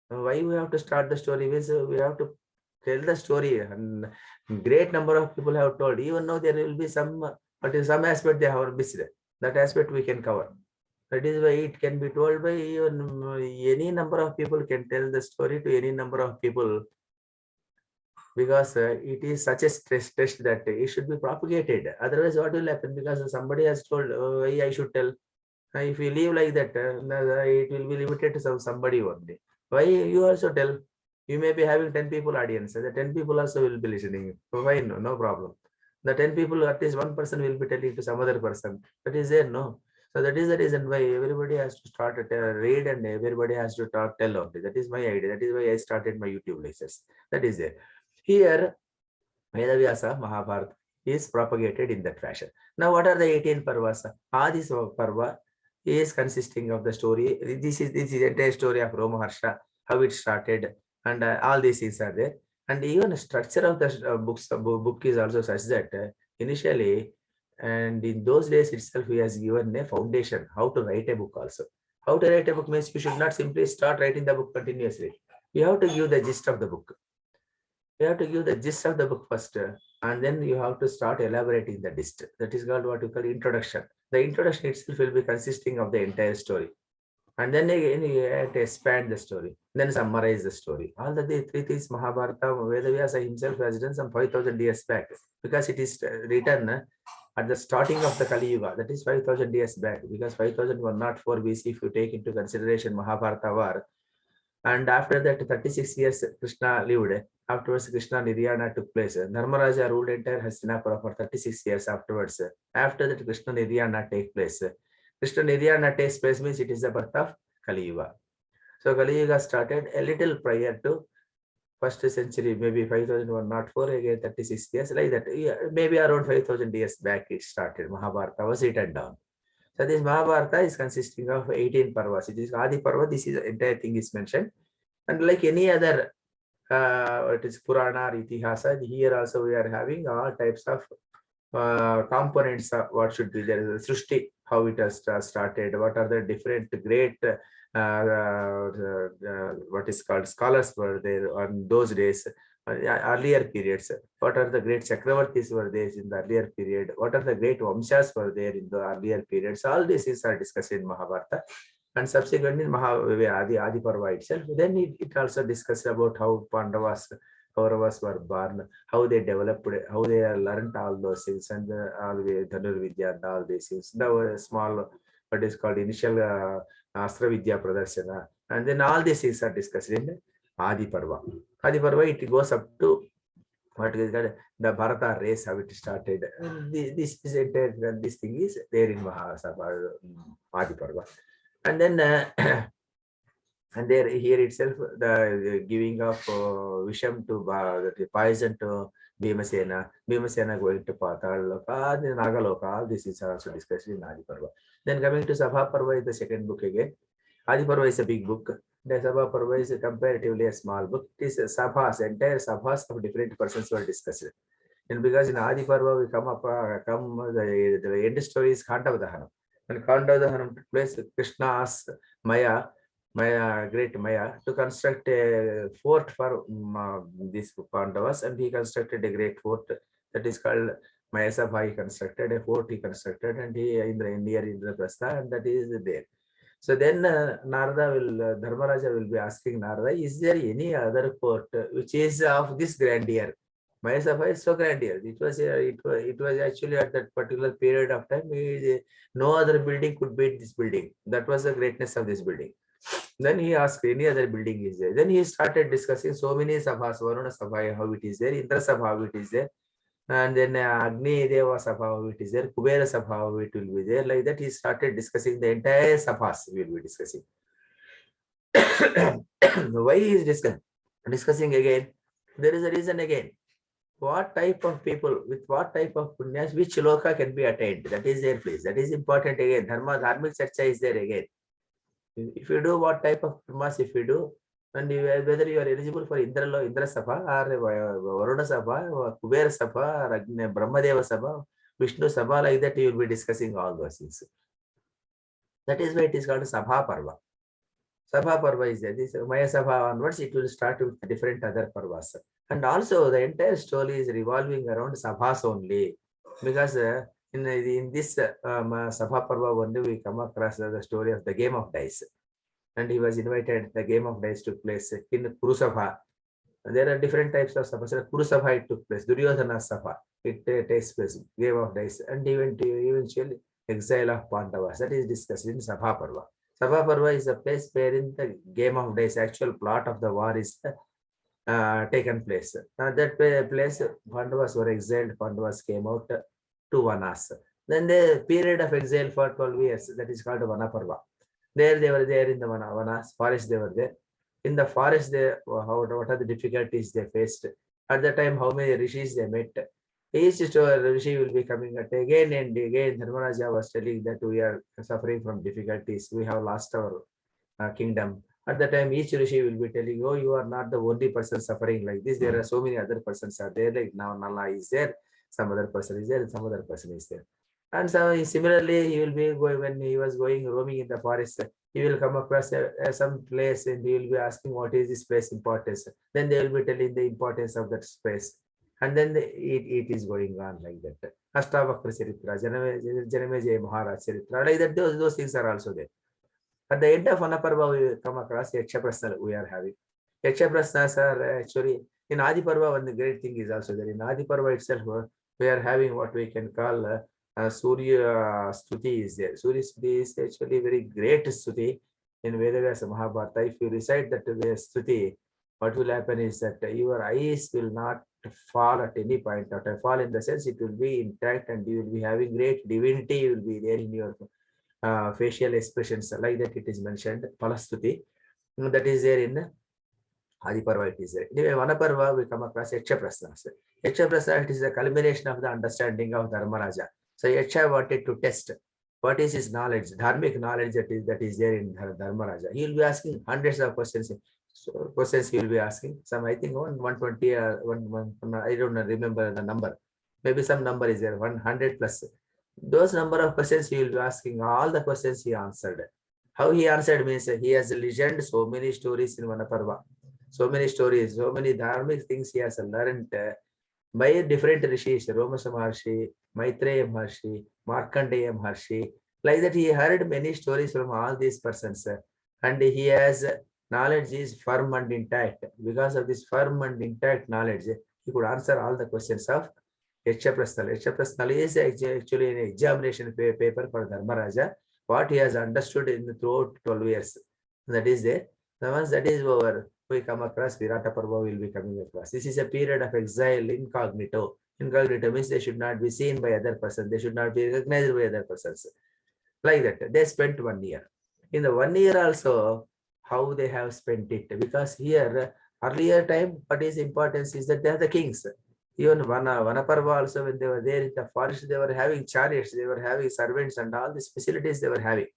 Speaker 4: Why we have to start the story? We have to tell the story, and great number of people have told, even though there will be some, but in some aspect they have missed. That aspect we can cover. That is why it can be told by even any number of people can tell the story to any number of people, because it is such a stress test that it should be propagated. Otherwise, what will happen? Because somebody has told, why I should tell. If you leave like that, it will be limited to somebody only. Why you also tell? You may be having 10 people audience. The 10 people also will be listening. Fine, no problem. The 10 people, at least one person will be telling to some other person. That is there, no. So that is the reason why everybody has to start to read, and everybody has to tell only. That is my idea. That is why I started my YouTube lectures. That is there. Here, Veda Mahabharata is propagated in that fashion. Now, what are the 18 parvas? Adi Parva is consisting of the story. This is the entire story of Romaharsha, how it started, and all these things are there. And even the structure of the book is also such that initially, and in those days itself, he has given a foundation how to write a book also. How to write a book means you should not simply start writing the book continuously. You have to give the gist of the book. You have to give the gist of the book first, and then you have to start elaborating the gist. That is called what you call introduction. The introduction itself will be consisting of the entire story. And then again, you have to expand the story, then summarize the story. All the three things Mahabharata, Vedavyasa himself has done some 5,000 years back, because it is written at the starting of the Kali Yuga, that is 5,000 years back, because 5,104 BC, if you take into consideration Mahabharata war. And after that, 36 years Krishna lived. Afterwards, Krishna Niryana took place. Dharmaraja ruled entire Hastinapura for 36 years afterwards. After that, Krishna Niryana take place. Krishna Niryana takes place means it is the birth of Kali Yuga. So Kali Yuga started a little prior to first century, maybe 5,104, again 36 years, like that. Yeah, maybe around 5,000 years back it started. Mahabharata was written down. So this Mahabharata is consisting of 18 parvas. It is Adi Parva. This is the entire thing is mentioned. And like any other, it is Purana or Itihasa, here also we are having all types of components of what should be there. Srushti, how it has started, what are the different great, what is called scholars were there on those days, earlier periods. What are the great Chakravartis were there in the earlier period? What are the great Vamshas were there in the earlier periods? All these things are discussed in Mahabharata. And subsequently in Adi Parva itself, then it also discussed about how Kauravas were born, how they developed, how they learned all those things, and all the Dhanurvidya and all these things. There were small, what is called initial Astra Vidya Pradarshana, and then all these things are discussed in Adi Parva. Adi Parva, it goes up to what is called the Bharata race, how it started. This is entire, this thing is there in Mahasabha, Adi Parva. And then and there here itself the giving of Visham to the poison to Bhimasena going to Patal Loka, then Nagaloka, all this is also discussed in Adi Parva. Then coming to Sabha Parva is the second book again. Adi Parva is a big book. The Sabha Parva is comparatively a small book. It is Sabhas, entire Sabhas of different persons were discussed. And because in Adi Parva we come the end story is Khandavadahanam. And Khandavadahanam took place, Krishna asked Maya, great Maya, to construct a fort for these Pandavas, and he constructed a great fort that is called Mayasabha. He constructed a fort, he constructed, and he near Indraprastha, and that is there. So then Narada Dharmaraja will be asking Narada, is there any other fort which is of this grandeur? Mayasabha is so grandeur. It was actually at that particular period of time, no other building could beat this building. That was the greatness of this building. Then he asked, any other building is there? Then he started discussing so many Sabhas, Varuna Sabha, how it is there, Indra Sabha, how it is there, and then Agni Deva Sabha, how it is there, Kubera Sabha, how it will be there. Like that, he started discussing the entire Sabhas we will be discussing. Why he is discussing again? There is a reason again. what type of people, with what type of punyas, which loka can be attained. That is their place. That is important again. Dharmic Charcha is there again. If you do what type of karmas, if you do, and whether you are eligible for Indra Sabha or Varuna Sabha or Kubera Sabha or Brahmadeva Sabha, Vishnu Sabha, like that, you will be discussing all those things. That is why it is called Sabha Parva. Sabha Parva is there. This Maya Sabha onwards, it will start with different other Parvas. And also, the entire story is revolving around Sabhas only. Because in this Sabha Parva only, we come across the story of the game of dice. And he was invited. The game of dice took place in Kurusabha. There are different types of Sabha. Kurusabha, it took place. Duryodhana Sabha, it takes place. Game of dice. And eventually, exile of Pandavas. That is discussed in Sabha Parva. Sabha Parva is a place wherein the game of dice, actual plot of the war is taken place. That place, Pandavas were exiled. Pandavas came out to Vanas. Then the period of exile for 12 years, that is called Vana Parva. There they were there in the Vanas, forest they were there. In the forest, what are the difficulties they faced? At the time, how many rishis they met? Each rishi will be coming at again and again. Dharmaraja was telling that we are suffering from difficulties. We have lost our kingdom. At the time, each rishi will be telling, oh, you are not the only person suffering like this. There are so many other persons are there. Like now Nala is there, some other person is there, some other person is there. And so similarly, he will be going, when he was going roaming in the forest, he will come across some place and he will be asking what is this place importance. Then they will be telling the importance of that space. And then it is going on like that. Ashtavakra Charitra, Janamejaya Maharaj Charitra, like that, those things are also there. At the end of Vanaparva, we come across Yaksha Prasna we are having. Yaksha Prasnas are actually, in Adi Parva, one great thing is also there. In Adi Parva itself, we are having what we can call Surya Stuti is there. Surya Stuti is actually very great Stuti in Veda Mahabharata. If you recite that Stuti, what will happen is that your eyes will not fall at any point. Not fall in the sense it will be intact and you will be having great divinity will be there in your facial expressions, like that it is mentioned. Palastuti, that is there in Adi Parva, it is there. Anyway, Vanaparva, we come across Yaksha Prasnas. Yaksha Prasna, it is a culmination of the understanding of Dharmaraja. So Yaksha wanted to test what is his knowledge, dharmic knowledge that is there in Dharmaraja. He will be asking hundreds of questions. So questions he will be asking. Some, I think 120, I don't remember the number. Maybe some number is there, 100 plus. Those number of questions he will be asking, all the questions he answered. How he answered means he has listened so many stories in Vanaparva. So many stories, so many dharmic things he has learned by different rishis, Romasa Maharshi, Maitreya Maharshi, Markandeya Maharshi. Like that, he heard many stories from all these persons. And he has knowledge is firm and intact. Because of this firm and intact knowledge, he could answer all the questions of Yaksha Prasnal. Yaksha Prasnal is actually an examination paper for Dharmaraja. What he has understood in throughout 12 years. That is there. Once that is over, we come across Virata Parva will be coming across. This is a period of exile incognito. Incognito means they should not be seen by other persons. They should not be recognized by other persons. Like that. They spent 1 year. In the 1 year also, how they have spent it. Because here, earlier time, what is importance is that they are the kings. Even Vanaparva also, when they were there in the forest, they were having chariots, they were having servants and all these facilities they were having.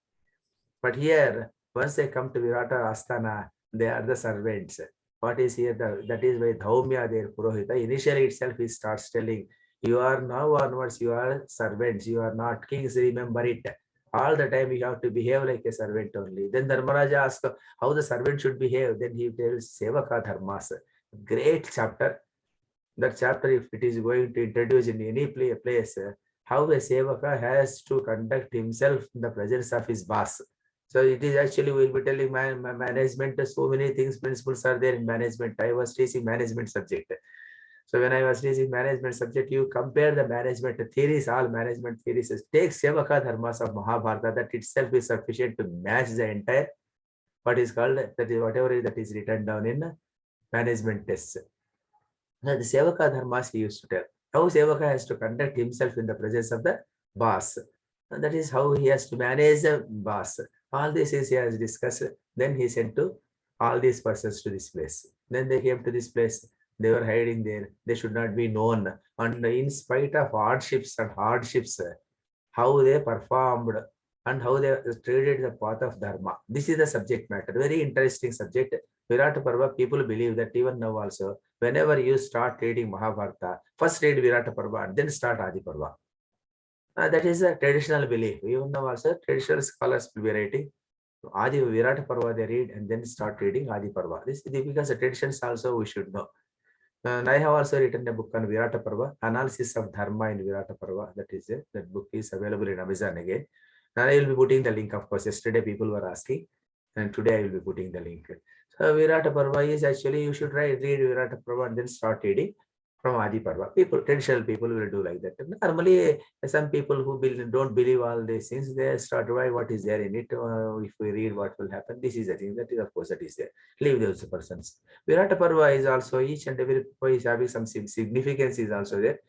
Speaker 4: But here, once they come to Virata Asthana, they are the servants. What is here? That is why Dhaumya, their Purohita, initially itself he starts telling, you are now onwards, you are servants, you are not kings, remember it. All the time you have to behave like a servant only. Then Dharmaraja asks how the servant should behave. Then he tells Sevaka Dharmas. Great chapter. That chapter, if it is going to introduce in any place, how a Sevaka has to conduct himself in the presence of his boss. So it is actually, we'll be telling management, so many things, principles are there in management. I was teaching management subject. So when I was teaching management subject, you compare the management theories, all management theories, take Sevaka Dharmas of Mahabharata, that itself is sufficient to match the entire, what is called, that is whatever that is written down in management tests. Now, the Sevaka Dharmas he used to tell. How Sevaka has to conduct himself in the presence of the boss. And that is how he has to manage the boss. All these things he has discussed. Then he sent to all these persons to this place. Then they came to this place. They were hiding there. They should not be known. And in spite of hardships, how they performed and how they traded the path of Dharma. This is the subject matter. Very interesting subject. Virata Parva, people believe that even now also, whenever you start reading Mahabharata, first read Virata Parva and then start Adi Parva. That is a traditional belief. Even now also, traditional scholars will be writing Adi Virata Parva they read and then start reading Adi Parva. This because the traditions also we should know. And I have also written a book on Virata Parva, analysis of Dharma in Virata Parva. That is it. That book is available in Amazon again. And I will be putting the link, of course. Yesterday people were asking, and today I will be putting the link. So Virata Parva is actually, you should read Virata Parva and then start reading from Adi Parva. People, traditional people will do like that. Normally, some people who don't believe all these things, they start, why, what is there in it? If we read, what will happen? This is the thing. That is, of course, that is there. Leave those persons. Virata Parva is also, each and every Parva is having some significance is also there.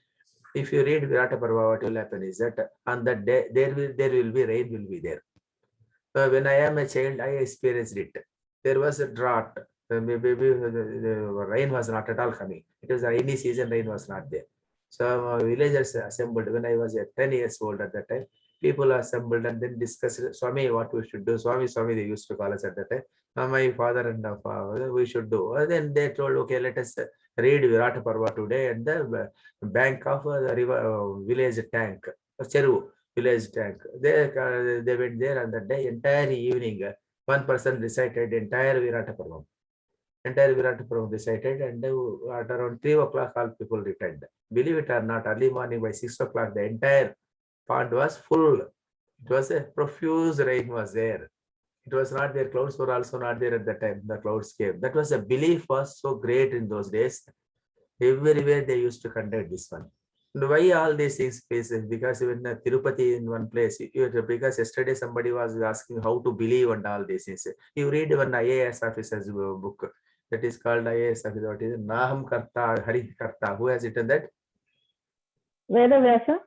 Speaker 4: If you read Virata Parva, what will happen is that on that day, there will be rain will be there. When I am a child, I experienced it. There was a drought. Maybe the rain was not at all coming. It was a rainy season, rain was not there. So villagers assembled when I was 10 years old at that time. People assembled and then discussed, Swami, what we should do. Swami, they used to call us at that time. My father and father, we should do. Then they told, okay, let us read Virata Parva today at the bank of the river village tank, Cheru village tank. They went there on that day, entire evening, one person recited entire Virata Parva. Entire Virata Parva recited, and at around 3 o'clock, all people returned. Believe it or not, early morning by 6 o'clock, the entire pond was full. It was a profuse rain was there. It was not there. Clouds were also not there at that time. The clouds came. That was a belief was so great in those days. Everywhere they used to conduct this one. And why all these things places? Because even Tirupati in one place, because yesterday somebody was asking how to believe and all these things. You read one IAS officer's book that is called IAS officer. What is it? Naham Karta, Hari Karta. Who has written that?
Speaker 5: Veda Vyasa?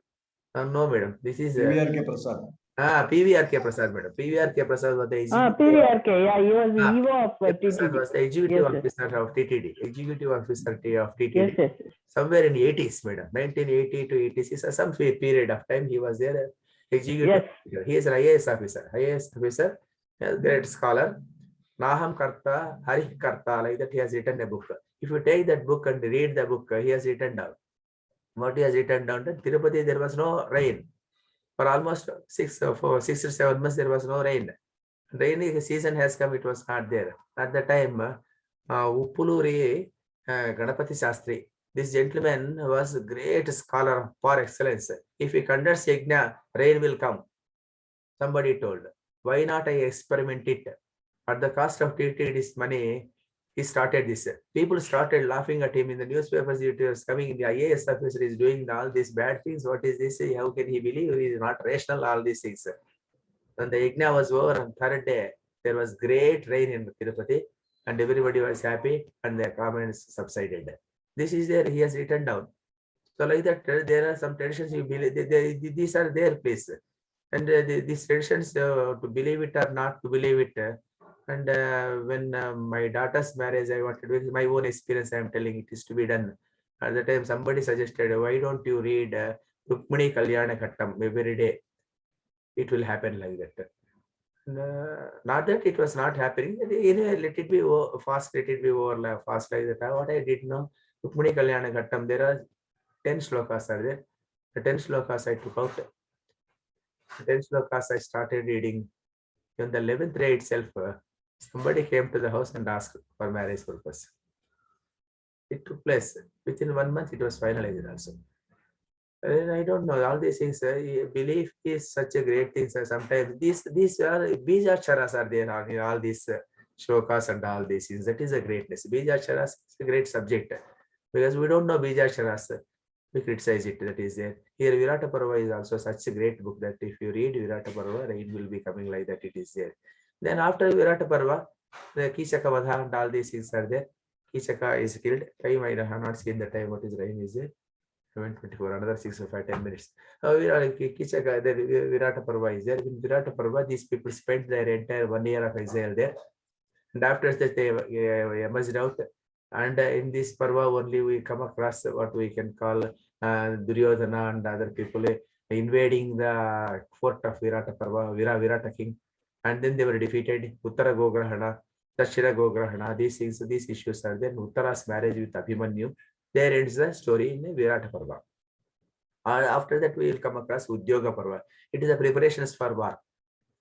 Speaker 4: No, madam. This is
Speaker 6: VRK Prasad.
Speaker 4: PVRK Prasad, madam. PVRK Prasad was the executive.
Speaker 5: PVRK, yeah, he was the EO of
Speaker 4: Prasad was
Speaker 5: TTD.
Speaker 4: the executive
Speaker 5: Yes,
Speaker 4: officer of TTD. Executive officer of TTD.
Speaker 5: Yes, yes, yes.
Speaker 4: Somewhere in the 80s, madam. 1980 to 86, some period of time he was there. Executive.
Speaker 5: Yes.
Speaker 4: He is an IAS officer. IAS officer, a great scholar. Naham Karta, Hari Karta, like that he has written a book. If you take that book and read the book, he has written down. What he has written down, that Tirupati there was no rain. For almost 6 or 7 months, there was no rain. Rainy season has come, it was not there. At the time, Uppuluri Ganapati Shastri, this gentleman was a great scholar par excellence. If he conducts yajna, rain will come. Somebody told, why not I experiment it? At the cost of TTD's money, he started this. People started laughing at him in the newspapers. It was coming, the IAS officer is doing all these bad things. What is this? How can he believe? He is not rational, all these things. When the yajna was over on third day, there was great rain in Tirupati and everybody was happy and the comments subsided. This is there, he has written down. So like that, there are some traditions you believe, these are their place. And these traditions, to believe it or not to believe it. And when my daughter's marriage, I wanted, with my own experience, I am telling it is to be done. At the time, somebody suggested, why don't you read Rukmini Kalyana Kattam every day? It will happen like that. Not that it was not happening. Let it be fast, let it be over fast like that. What I did know, Rukmini Kalyana Kattam, there are 10 shlokas are there. The 10 shlokas I took out. The 10 shlokas I started reading. On the 11th day itself, somebody came to the house and asked for marriage purpose. It took place. Within 1 month, it was finalized also. I don't know, all these things, belief is such a great thing. Sometimes these are Bijacharas are there in all these shlokas and all these things. That is a greatness. Bijacharas is a great subject because we don't know Bijacharas. We criticize it, that is there. Here Virata Parva is also such a great book that if you read Virata Parva, rain will be coming like that, it is there. Then after Virata Parva, the Kichaka Vadha and all these things are there. Kichaka is killed. Time I have not seen the time what is rain is there. 7:24, another 6 or 5, 10 minutes. Kichaka, the Virata Parva is there. In Virata Parva, these people spent their entire 1 year of exile there. And after that, they emerged out. And in this parva only we come across what we can call Duryodhana and other people invading the fort of Virata Parva, Virata king, and then they were defeated. Uttara Gograhana, Dashira Gograhana, these things, these issues are there. Uttara's marriage with Abhimanyu, there ends the story in Virata Parva. After that, we will come across Udyoga Parva. It is a preparations for war.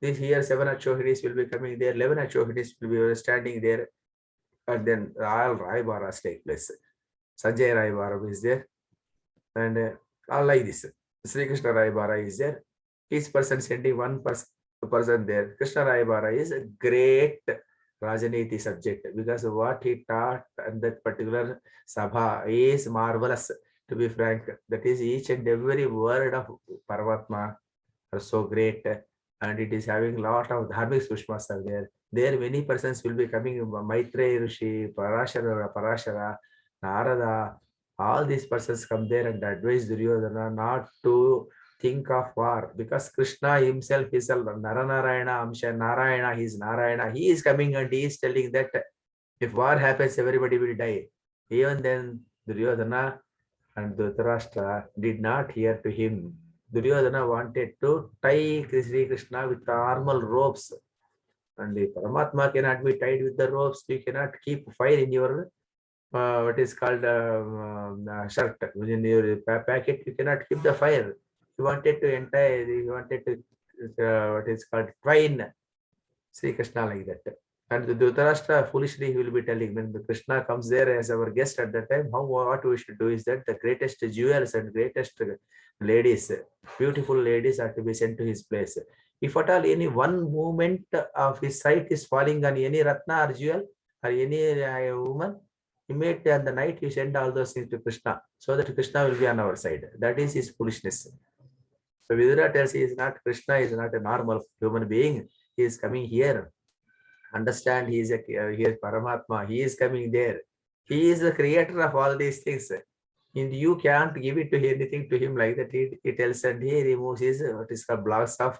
Speaker 4: This year, 7 Achohidis will be coming there, 11 Achohidis will be standing there, and then all Raibaras take place. Sanjay Raibara is there, and all like this. Sri Krishna Raibara is there. Each person sending one person there. Krishna Raibara is a great Rajaniti subject because what he taught and that particular Sabha is marvelous, to be frank. That is, each and every word of Paramatma are so great, and it is having a lot of dharmic sushmas are there. There many persons will be coming, Maitreya Rishi, Parashara, Narada, all these persons come there and advise Duryodhana not to think of war, because Krishna himself is a Naranarayana, Amsha Narayana, he is Narayana, he is coming and he is telling that if war happens, everybody will die. Even then, Duryodhana and Dhritarashtra did not hear to him. Duryodhana wanted to tie Sri Krishna with the armor ropes, and the Paramatma cannot be tied with the ropes. You cannot keep fire in your what is called shirt, within your packet. You cannot keep the fire. He wanted to entire. He wanted to what is called twine Sri Krishna like that. And the Dhritarashtra foolishly he will be telling, when the Krishna comes there as our guest at that time, what we should do is that the greatest jewels and greatest ladies, beautiful ladies are to be sent to his place. If at all any one movement of his sight is falling on any Ratna or jewel or any woman, immediately on the night you send all those things to Krishna, so that Krishna will be on our side. That is his foolishness. So Vidura tells he is not, Krishna is not a normal human being. He is coming here. Understand, he is he is Paramatma. He is coming there. He is the creator of all these things. And you can't give it to anything to him like that. He tells and he removes his what is called blocks of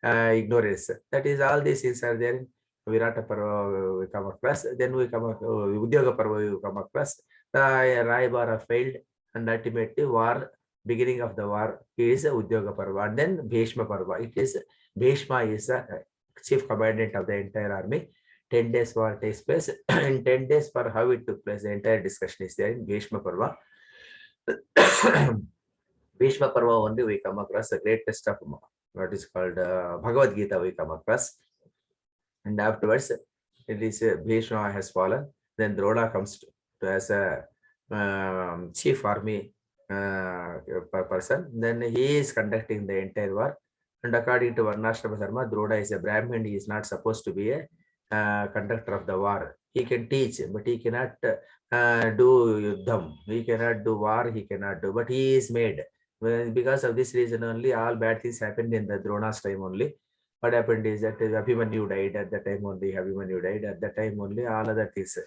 Speaker 4: ignorance. That is, all these things are there in Virata Parva we come across. Then we come across Udyoga Parva we come across. Raibara failed, and ultimately war, beginning of the war is Udyoga Parva. And then Bhishma Parva. It is Bhishma is a chief commandant of the entire army. 10 days war takes place. In 10 days for how it took place, the entire discussion is there in Bhishma Parva. Bhishma Parva only we come across the greatest of what is called Bhagavad Gita we come across. And afterwards, it is Bhishma has fallen. Then Drona comes to as a chief army person. Then he is conducting the entire war. And according to Varnashrama Dharma, Drona is a Brahmin. He is not supposed to be a conductor of the war. He can teach, but he cannot do yuddham. He cannot do war. He cannot do. But he is made. Well, because of this reason only, all bad things happened in the Drona's time only. What happened is that Abhimanyu died at the time only. Abhimanyu died at the time only. All other things.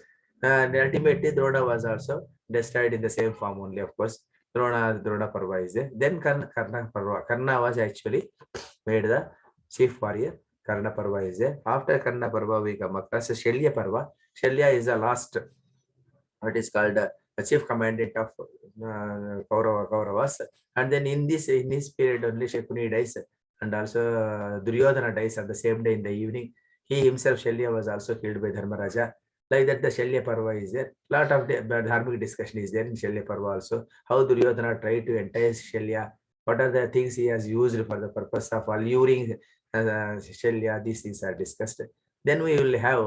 Speaker 4: And ultimately, Drona was also destroyed in the same form only, of course. Drona Parva is there. Then Karna Parva. Karna was actually made the chief warrior. Karna Parva is there. After Karna Parva, we come across Shalya Parva. Shalya is the last, what is called the chief commandant of Kauravas. And then in this period only Shakuni dies, and also Duryodhana dies on the same day in the evening. He himself, Shalya, was also killed by Dharmaraja. Like that, the Shalya Parva is there. Lot of dharmic discussion is there in Shalya Parva also. How Duryodhana tried to entice Shalya. What are the things he has used for the purpose of alluring Shalya? These things are discussed. Then we will have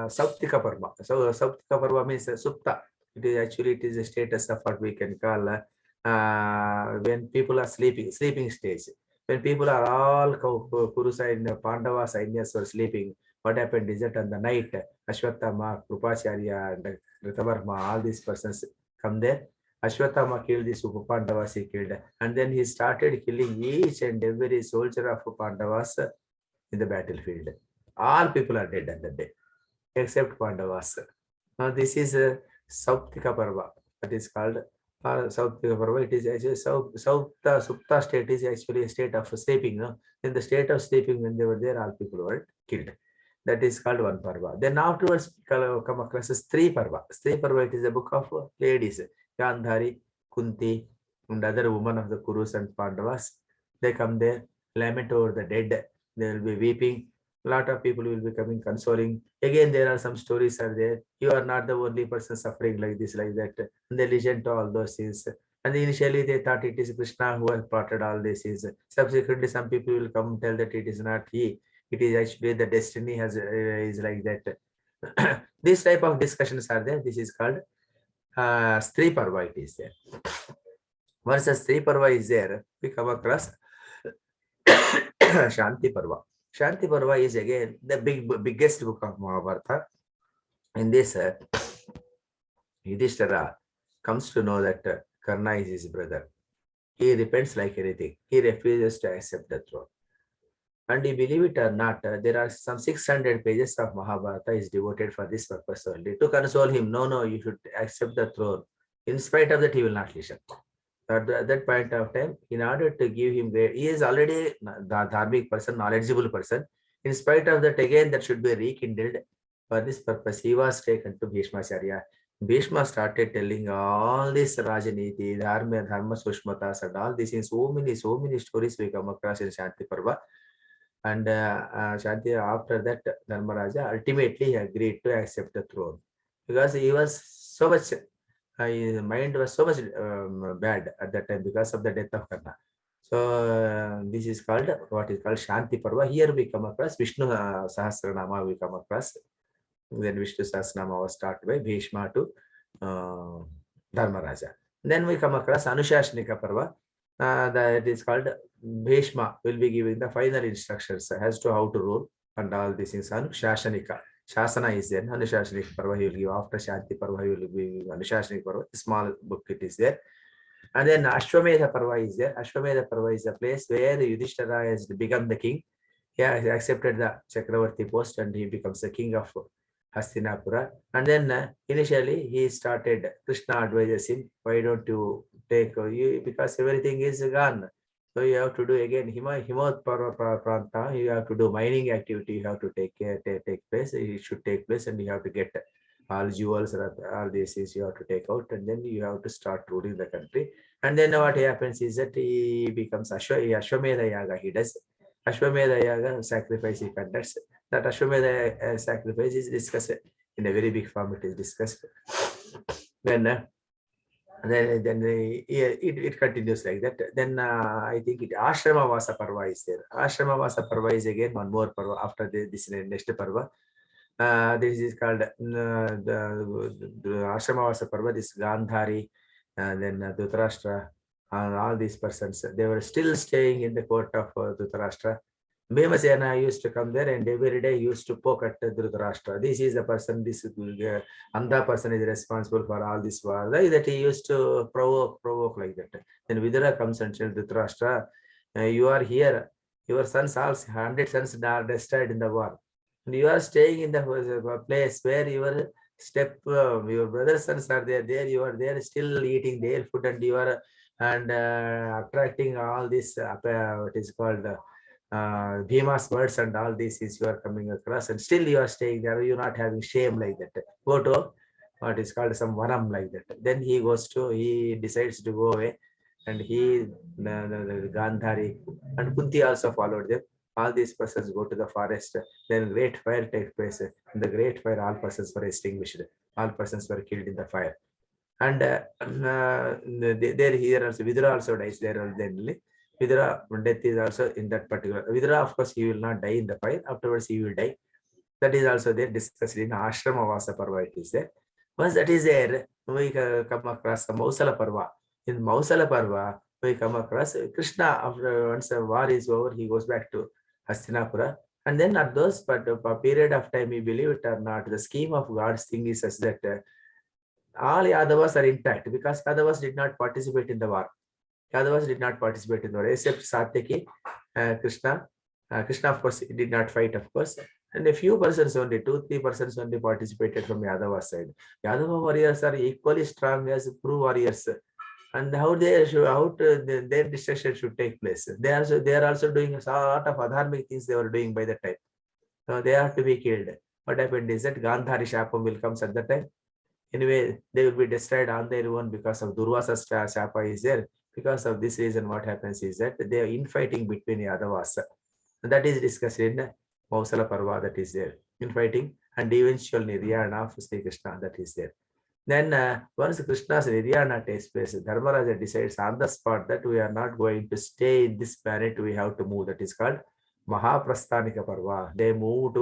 Speaker 4: Sauptika Parva. So Sauptika Parva means Supta. It is actually, it is a status of what we can call when people are sleeping stage. When people are all Kurusa and Pandava Sainyas were sleeping, what happened is that on the night, Ashwatthama, Krupacharya, and Ritavarma, all these persons come there. Ashwatthama killed the Pandavas, he killed, and then he started killing each and every soldier of Pandavas in the battlefield. All people are dead on that day, except Pandavas. Now this is a Sauptika Parva. That is called Sauptika Parva. It is actually Supta state is actually a state of sleeping. No? In the state of sleeping, when they were there, all people were killed. That is called one parva. Then afterwards come across as three parva. Three parva, it is a book of ladies, Gandhari, Kunti, and other women of the Kurus and Pandavas. They come there, lament over the dead. They will be weeping. A lot of people will be coming, consoling. Again, there are some stories are there. You are not the only person suffering like this, like that. And they listen to all those things. And initially they thought it is Krishna who has plotted all this. Subsequently, some people will come and tell that it is not he. It is actually the destiny has is like that. This type of discussions are there. This is called Stri Parva. It is there. Once a Stri Parva is there, we come across Shanti Parva. Shanti Parva is again the biggest book of Mahabharata. In this, Yudhishthira comes to know that Karna is his brother. He repents like anything. He refuses to accept the throne. And you believe it or not, there are some 600 pages of Mahabharata is devoted for this purpose only, to console him. No, you should accept the throne. In spite of that, he will not listen. At that point of time, in order to give him great, he is already the dharmic person, knowledgeable person. In spite of that, again, that should be rekindled. For this purpose, he was taken to Bhishmacharya. Bhishma started telling all this Rajaniti, Dharma, Sushmatas, and all these things. So many stories we come across in Shanti Parva. And Shanti, after that, Dharmaraja ultimately agreed to accept the throne because he was so much, his mind was so much bad at that time because of the death of Karna. So this is called what is called Shanti Parva. Here we come across Vishnu Sahasranama. We come across. Then Vishnu Sahasranama was started by Bhishma to Dharmaraja. Then we come across Anushasnika Parva. That is called Bhishma will be giving the final instructions as to how to rule and all these things. Anushashanika. Shasana is there. Anushashanika Parva he will give. After Shanti Parva he will be Anushashanika Parva. Small book it is there. And then Ashwamedha Parva is there. Ashwamedha Parva is the place where Yudhishthira has become the king. He has accepted the Chakravarti post and he becomes the king of Hastinapura. And then initially he started, Krishna advises him, why don't you take you, because everything is gone. So you have to do again Himot Pranta, you have to do mining activity, you have to take place, it should take place, and you have to get all jewels, all these things you have to take out, and then you have to start ruling the country. And then what happens is that he becomes Ashwamedha Yaga, he does. Ashwamedha Yaga sacrifice he conducts. That Ashwamedha sacrifice is discussed in a very big form. It is discussed. Then it continues like that. Then I think Ashrama Vasa Parva is there. Ashrama Vasa Parva is again one more Parva after this next Parva. This is called the Ashrama Vasa Parva. This Gandhari, then Dhritarashtra, and all these persons, they were still staying in the court of Dhritarashtra. Bhimasena used to come there and every day used to poke at Dhritarashtra. This is the person, this Andha person is responsible for all this war. That he used to provoke like that. Then Vidura comes and tells Dhritarashtra, you are here, your sons, all 100 sons are destroyed in the war. And you are staying in the place where your your brother's sons are there, you are there still eating their food, and you are attracting all this, what is called Bhima's words and all this is you are coming across, and still you are staying there, you're not having shame like that. Go to what is called some Vanam like that. Then he decides to go away, and the Gandhari and Kunti also followed them. All these persons go to the forest. Then great fire takes place. In the great fire, all persons were extinguished. All persons were killed in the fire. And there here also Vidura also dies there. Then Vidura death is also in that particular. Vidura, of course, he will not die in the fire. Afterwards, he will die. That is also there discussed in Ashrama Vasa Parva. It is there. Once that is there, we come across the Mausala Parva. In Mausala Parva, we come across Krishna. After once the war is over, he goes back to Hastinapura. And then at those period of time, we believe it or not, the scheme of God's thing is such that all Yadavas are intact because Yadavas did not participate in the war. Yadavas did not participate in the war except Satyaki, Krishna. Krishna, of course, did not fight, of course. And a few persons only, 2-3 persons only participated from Yadava side. Yadava warriors are equally strong as Kuru warriors. And how their destruction should take place. They are also doing a lot of adharmic things they were doing by that time. They have to be killed. What happened is that Gandhari Shapam will come at that time. Anyway, they will be destroyed on their own because of Durvasa's Shapa is there. Because of this reason, what happens is that they are infighting between Yadavas. That is discussed in Mausala Parva, that is there. Infighting and eventual Niryana of Sri Krishna, that is there. Then once Krishna's Niryana takes place, Dharmaraja decides on the spot that we are not going to stay in this planet, we have to move. That is called Mahaprasthanika Parva. They move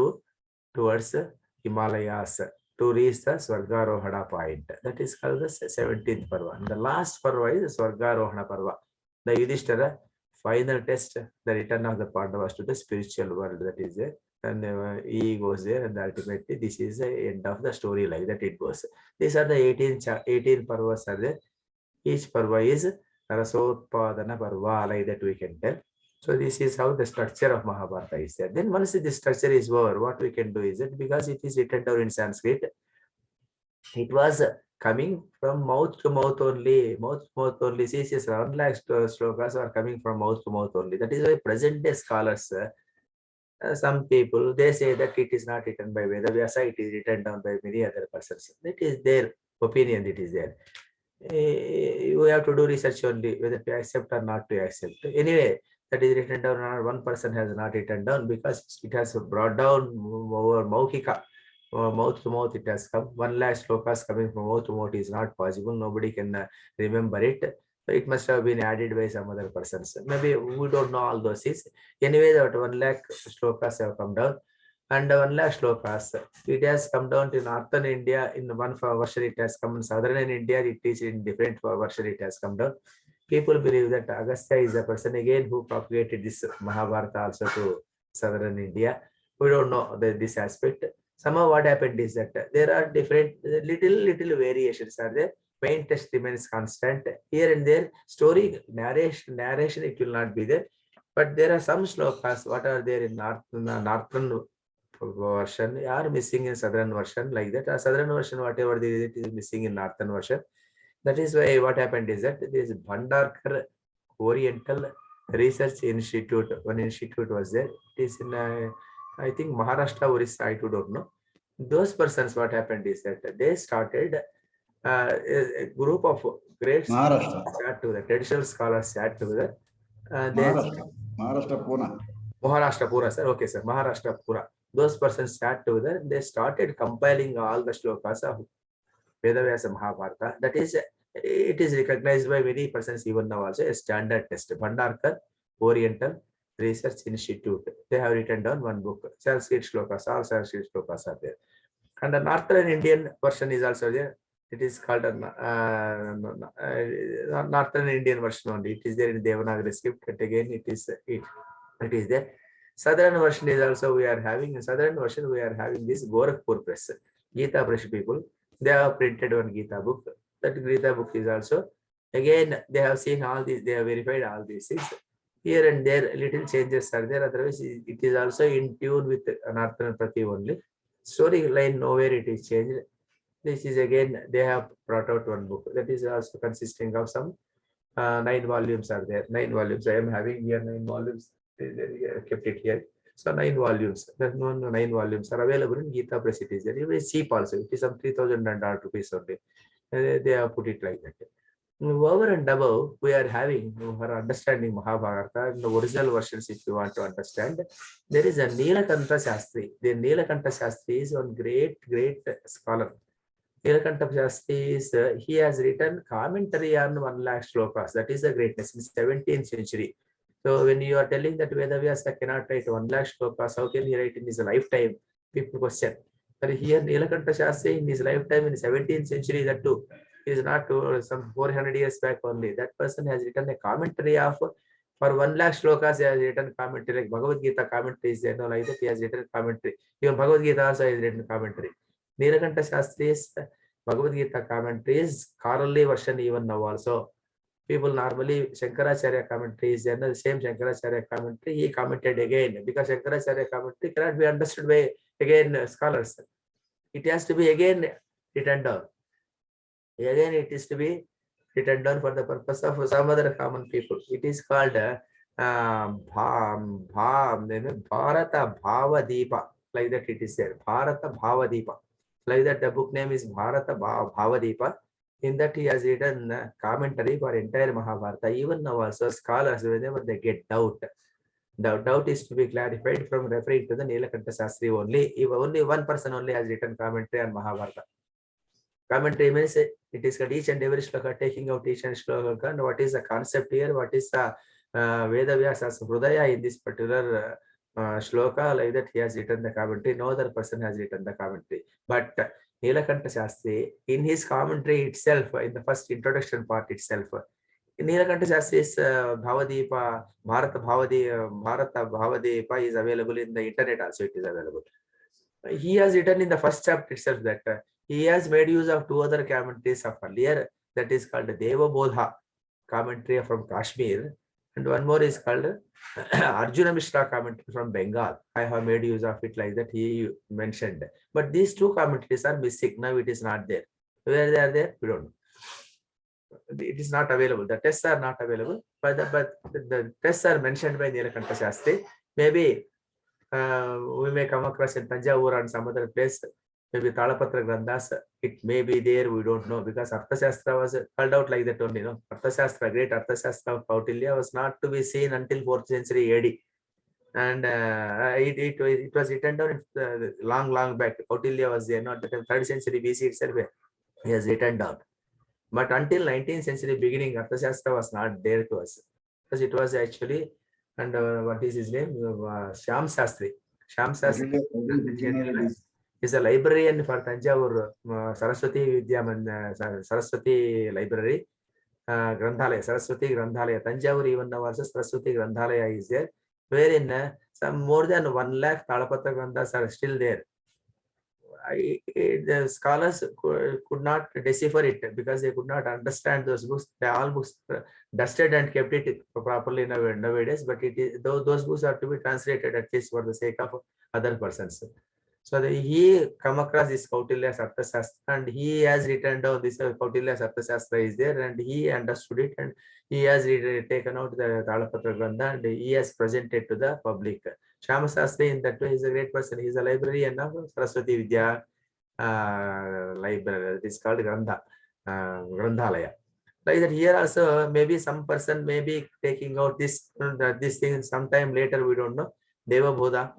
Speaker 4: towards Himalayas to reach the Swargarohana point. That is called the 17th Parva. And the last Parva is Swargarohana Parva. The Yudhishthira final test, the return of the Pandavas to the spiritual world, that is there. And he goes there, and ultimately this is the end of the story, like that it goes. These are the 18 Parvas are there. Each Parva is Rasotpadana Parva, like that we can tell. So this is how the structure of Mahabharata is there. Then once this structure is over, what we can do is that because it is written down in Sanskrit, it was coming from mouth to mouth only. Mouth to mouth only. See, 1 lakh slokas are coming from mouth to mouth only. That is why present day scholars, some people, they say that it is not written by Veda Vyasa, it is written down by many other persons. That is their opinion, it is there. You have to do research only whether to accept or not to accept. Anyway, that is written down, or one person has not written down because it has brought down over Maukika. Mouth to mouth it has come. 1 lakh slokas coming from mouth to mouth is not possible. Nobody can remember it. So it must have been added by some other persons. Maybe we don't know all those things. Anyway, that 1 lakh slokas have come down. And 1 lakh slokas, it has come down to northern India in one version, it has come in southern India, it is in different version, it has come down. People believe that Agastya is the person again who propagated this Mahabharata also to southern India. We don't know this aspect. Somehow what happened is that there are different little variations are there. Main text remains constant. Here and there, story narration it will not be there. But there are some slokas what are there in northern version are missing in southern version, like that. A southern version, whatever there is, it is missing in northern version. That is why what happened is that there is Bhandarkar Oriental Research Institute. One institute was there. It is in I think Maharashtra, Orissa, I too don't know. Those persons, what happened is that they started a group of great
Speaker 1: Maharashtra.
Speaker 4: sat together, traditional scholars sat together.
Speaker 1: Maharashtra Pune.
Speaker 4: Maharashtra Pura, sir. Okay, sir. Maharashtra Pura. Those persons sat together. They started compiling all the shlokas of Veda Vyasa Mahabharata. That is, it is recognized by many persons even now also a standard test. Bhandarkar Oriental Research Institute. They have written down one book. Sanskrit shlokas, all Sanskrit shlokas are there. And the Northern Indian version is also there. It is called a Northern Indian version only. It is there in Devanagari script. But again, it is there. Southern version is also we are having. In Southern version, we are having this Gorakhpur press. Gita Press people. They have printed one Gita book. That Gita book is also, again, they have seen all these, they have verified all these things. Here and there, little changes are there. Otherwise, it is also in tune with Anarthana Prati only. Storyline, nowhere it is changed. This is again, they have brought out one book that is also consisting of some 9 volumes are there. 9 volumes. I am having here 9 volumes. I kept it here. So 9 volumes. There's no 9 volumes are available in Gita Press. It is there. It is cheap also. It is some 3,000 rupees only. They have put it like that. Over and above, we are having for understanding Mahabharata in the original versions. If you want to understand, there is a Nilakanta Shastri. The Nilakanta Shastri is one great scholar. Nilakanta Shastri is he has written commentary on 1 lakh slokas. That is the greatness in 17th century. So when you are telling that Veda Vyasa cannot write 1 lakh slokas, how can he write in his lifetime? People question. But here Nilakanta Shastri in his lifetime in 17th century, that too is not some 400 years back only. That person has written a commentary of for 1 lakh slokas. He has written commentary like Bhagavad Gita commentary is there. No, like that he has written commentary. Even Bhagavad Gita also has written commentary. Nilakanta Shastri's Bhagavad Gita commentary is scholarly version even now also. People normally Shankaracharya commentary is there. The same Shankaracharya commentary he commented again because Shankaracharya commentary cannot be understood by again scholars. It has to be again written down. Again, it is to be written down for the purpose of some other common people. It is called Bharata Bhava Deepa, like that it is there. Bharata Bhavadipa. Like that the book name is Bharata Bhavadipa. In that he has written commentary for entire Mahabharata. Even now also scholars, whenever they get doubt, the doubt is to be clarified from referring to the Nilakanta Shastri only. If only one person only has written commentary on Mahabharata. Commentary means it is each and every shloka, taking out each and shloka, and what is the concept here, what is the Veda Samskruti in this particular shloka, like that he has written the commentary. No other person has written the commentary. But Nilakanta Shastri, in his commentary itself, in the first introduction part itself, Nilakanta Shastri's Bhavadipa, Bharata Bhavadipa is available in the internet also, it is available. He has written in the first chapter itself that he has made use of two other commentaries of earlier, that is called Deva Bodha commentary from Kashmir, and one more is called Arjuna Mishra commentary from Bengal. I have made use of it, like that he mentioned. But these two commentaries are missing. Now it is not there. Where they are there, we don't know. It is not available. The tests are not available, but the tests are mentioned by Nilakanta Shastri. Maybe we may come across in Tanjavur and some other place, maybe Talapatra Granthas, it may be there, we don't know, because Arthashastra was called out like that only. No? Arthashastra, great Arthashastra of Kautilya was not to be seen until 4th century AD. And it was written down long back. Kautilya was there, not the 3rd century BC itself, he has written down. But until 19th century beginning, Arthashastra was not there to us. Because it was actually, and what is his name? Shyam Shastri. Shyam Shastri is a librarian for Tanjavur Saraswati Saraswati Library. Granthalaya, Saraswati Granthalaya. Tanjavur even now also Saraswati Granthalaya is there, wherein some more than 1 lakh Talapatra Granthas are still there. The scholars could not decipher it because they could not understand those books. They all books dusted and kept it properly nowadays, but it is those books are to be translated at least for the sake of other persons. So he come across this Kautilya Arthashastra, and he has written down this Kautilya Arthashastra is there, and he understood it, and he has taken out the Talapatra Grantha, and he has presented to the public. Shyama Shastri in that way is a great person. He is a librarian of Saraswati Vidya library. It is called Grantha, Granthalaya. Like that here also, maybe some person may be taking out this thing sometime later, we don't know. Deva Bodha,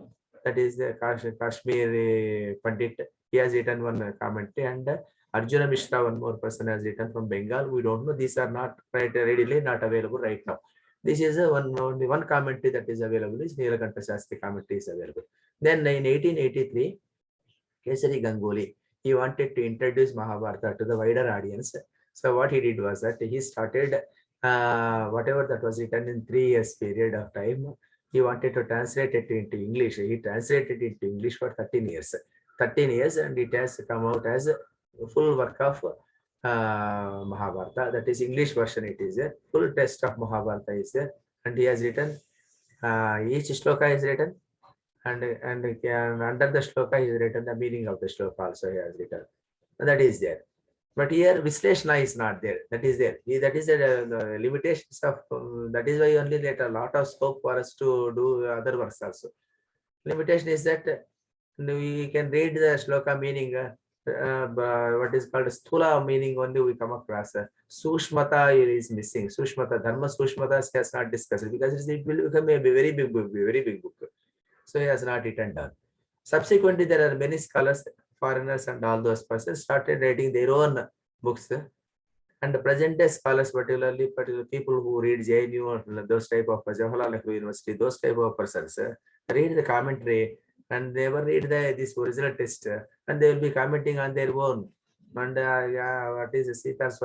Speaker 4: that is the Kashmir Pandit. He has written one commentary, and Arjuna Mishra, one more person, has written from Bengal. We don't know. These are not readily not available right now. This is only one commentary that is available. Is Nilakanta Shastri commentary is available. Then in 1883, Kesari Ganguly, he wanted to introduce Mahabharata to the wider audience. So what he did was that he started whatever that was written in 3 years period of time. He wanted to translate it into English. He translated it into English for 13 years. 13 years, and it has come out as a full work of Mahabharata. That is English version. It is a full text of Mahabharata is there, and he has written each shloka is written, and under the shloka is written the meaning of the shloka also he has written. And that is there. But here Vishleshana is not there. That is there. That is the limitations of. That is why only there a lot of scope for us to do other works also. Limitation is that we can read the shloka meaning. What is called sthula meaning only we come across. Sushmata is missing. Sushmata, Dharma Sushmata has not discussed because it will become a very big book. So he has not written down. Subsequently, there are many scholars, foreigners, and all those persons started writing their own books. And the present day scholars, particularly people who read JNU or those type of Jawaharlal Nehru University, those type of persons read the commentary and they will read this original text and they will be commenting on their own. And what is Sita's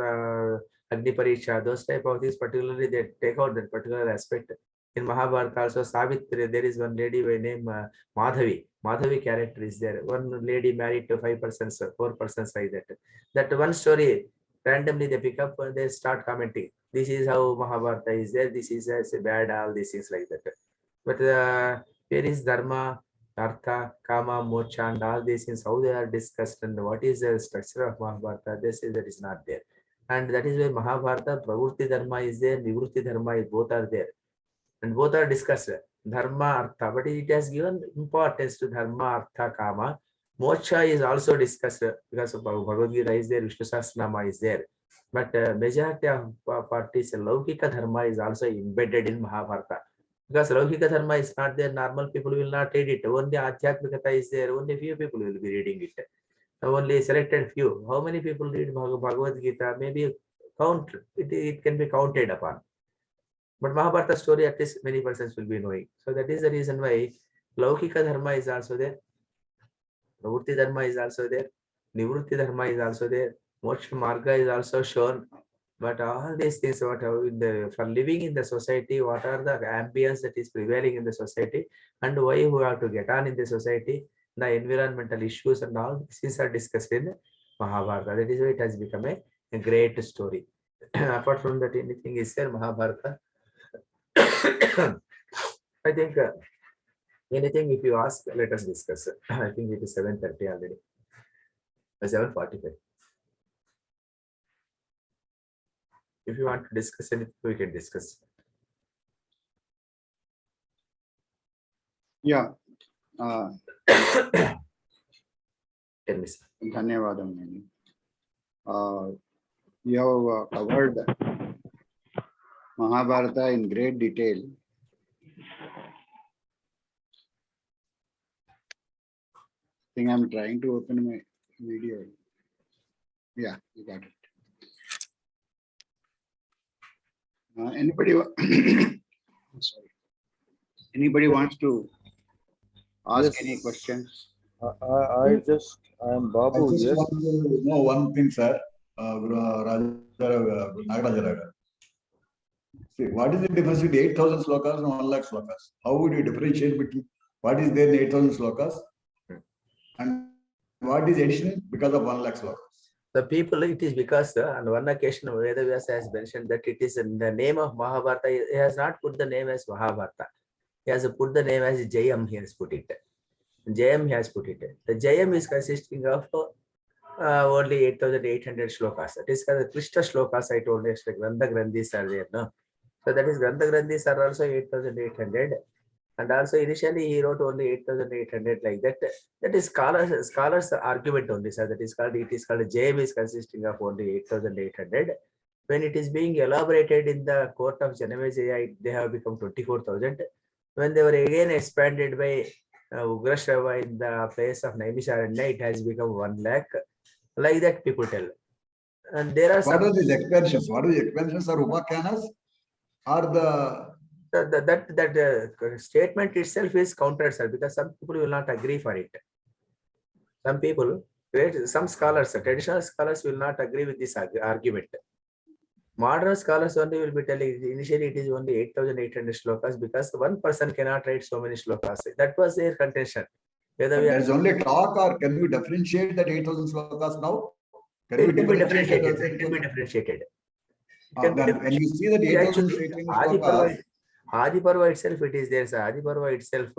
Speaker 4: Agni Pariksha, those type of things, particularly they take out that particular aspect. In Mahabharata also, Savitri, there is one lady by name Madhavi. Madhavi character is there. One lady married to 5 persons, 4 persons like that. That one story, randomly they pick up and they start commenting. This is how Mahabharata is there. This is bad, all these things like that. But where is Dharma, Artha, Kama, Moksha, and all these things, how they are discussed and what is the structure of Mahabharata, they say that is not there. And that is why Mahabharata, Pravrutti Dharma is there, Nivrutti Dharma is both are there. And both are discussed. Dharma, Artha, but it has given importance to Dharma, Artha, Kama. Moksha is also discussed because of Bhagavad Gita is there, Vishnu Sahasranama is there. But majority of parties, Laukika Dharma is also embedded in Mahabharata. Because Laukika Dharma is not there, normal people will not read it. Only Adhyatmikata is there, only few people will be reading it. Only selected few. How many people read Bhagavad Gita? Maybe count, it can be counted upon. But Mahabharata story, at least many persons will be knowing. So that is the reason why Laukika Dharma is also there. Pravrutti Dharma is also there. Nivrutti Dharma is also there. Moksha Marga is also shown. But all these things, for living in the society, what are the ambience that is prevailing in the society, and why we have to get on in the society, the environmental issues and all these are discussed in Mahabharata. That is why it has become a great story. Apart from that, anything is there, Mahabharata? I think anything if you ask, let us discuss. I think it is 7:30 already. 7:45. If you want to discuss anything, we can discuss.
Speaker 1: Yeah.
Speaker 4: Tell me, sir.
Speaker 1: Dhanyavadam. You have covered Mahabharata in great detail. I think I'm trying to open my video. Yeah, you got it. Anybody? Sorry. Anybody wants to ask any questions?
Speaker 2: I am Babu.
Speaker 6: I just
Speaker 2: Yes.
Speaker 6: want to know one thing, sir. Nagaraja. See, what is the difference between 8,000 slokas and 1 lakh slokas? How would you differentiate between what is there in 8,000 slokas and what is addition because of 1 lakh slokas?
Speaker 4: The people, it is because on one occasion Veda has mentioned that it is in the name of Mahabharata. He has not put the name as Mahabharata. He has put the name as Jayam. He has put it. Jayam he has put it. The Jayam is consisting of only 8,800 shlokas. That is the Krishna shlokas I told you. Grantha Grandhis are there. No? So that is Grantha Grandhis are also 8,800. And also initially he wrote only 8,800 like that. That is scholars argument only, sir. That is called, it is called Jayam is consisting of only 8,800. When it is being elaborated in the court of Janamejaya, they have become 24,000. When they were again expanded by Ugrashrava in the place of Naimisharanya, it has become 1 lakh. Like that people tell. And there are some...
Speaker 6: What are these expansions? What are the expansions or upakyanas? Or
Speaker 4: that statement itself is countered, sir, because some people will not agree for it. Some people, some scholars, traditional scholars will not agree with this argument. Modern scholars only will be telling initially it is only 8,800 shlokas because one person cannot write so many shlokas. That was their contention.
Speaker 6: There's only talk, or can we differentiate that 8,000 slokas now?
Speaker 4: It can be differentiated. It can be differentiated.
Speaker 6: When you see that 8,000 slokas,
Speaker 4: Adi Parva itself, it is there. Adi Parva itself,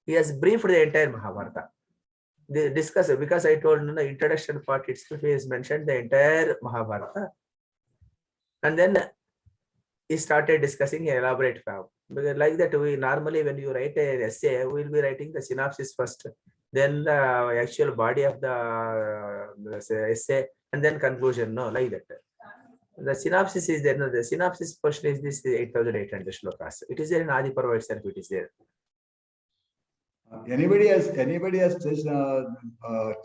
Speaker 4: he has briefed the entire Mahabharata. They discuss it because I told in the introduction part itself, he has mentioned the entire Mahabharata. And then he started discussing an elaborate form. Because like that, we normally, when you write an essay, we will be writing the synopsis first, then the actual body of the essay, and then conclusion. No, like that. The synopsis is there. No, the synopsis portion is this 8,800 shlokas. It is there in Adi Parva itself. It is there.
Speaker 6: Anybody has just,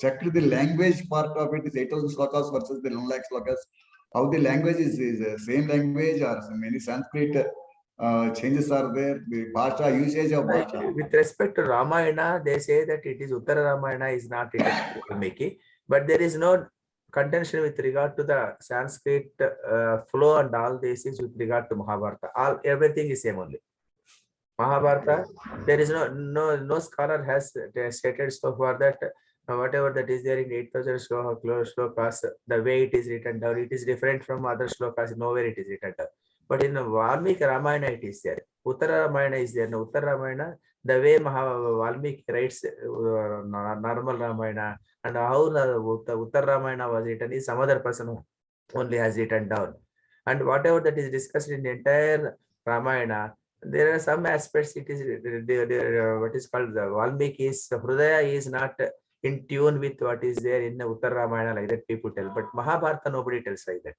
Speaker 6: checked the language part of it is 8,000 slokas versus the 1 lakh slokas. How the language is the same language, or many Sanskrit changes are there? The Bhasha, usage of Bhasha.
Speaker 4: With respect to Ramayana, they say that it is Uttara Ramayana is not written in Valmiki, but there is no contention with regard to the Sanskrit flow and all these things with regard to Mahabharata. Everything is same only. Mahabharata, there is no scholar has stated so far that whatever that is there in 8,000 shlokas, the way it is written down, it is different from other shlokas. Nowhere it is written down. But in Valmiki Ramayana, it is there. Uttara Ramayana is there. No, Uttara Ramayana, the way Valmiki writes normal Ramayana, and how the Uttara Ramayana was written is some other person only has written down. And whatever that is discussed in the entire Ramayana, There are some aspects. It is what is called the Valmiki's Hrudaya is not in tune with what is there in the Uttar Ramayana, like that people tell. But Mahabharata nobody tells like that.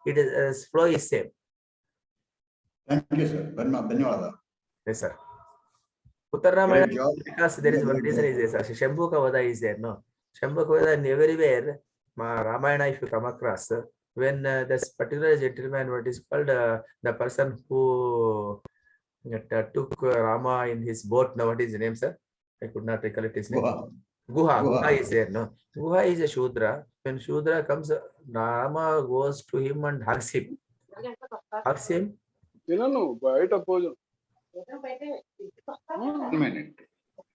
Speaker 4: It is flow is same.
Speaker 6: Thank you, sir. Dhanyawada.
Speaker 4: Yes, sir. Uttar Ramayana,
Speaker 6: Great job.
Speaker 4: because there is one
Speaker 6: Great
Speaker 4: reason
Speaker 6: job.
Speaker 4: is this. Shambhu Kavada is there, no? Shambhu Kavada everywhere. Ramayana, if you come across, when this particular gentleman, what is called the person who took Rama in his boat. Now, what is his name, sir? I could not recollect his name.
Speaker 6: Guha.
Speaker 4: Guha is there, no? Guha is a Shudra. When Shudra comes, Rama goes to him and hugs him. Hugs him.
Speaker 1: One minute.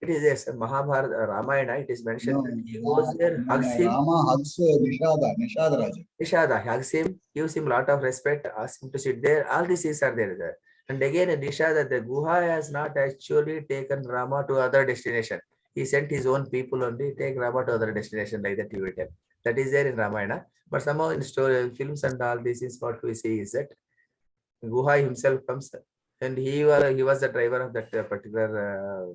Speaker 4: It is yes, Mahabharata, Ramayana. It is mentioned that he goes there, hugs him.
Speaker 6: Rama hugs Nishada Raja.
Speaker 4: Nishada hugs him, gives him a lot of respect, asks him to sit there. All these things are there. And again, Nishada, the Guha has not actually taken Rama to other destination. He sent his own people only, take Rama to other destination, like that you will tell. That is there in Ramayana. But somehow in story, films and all this is what we see is that Guha himself comes and he was the driver of that particular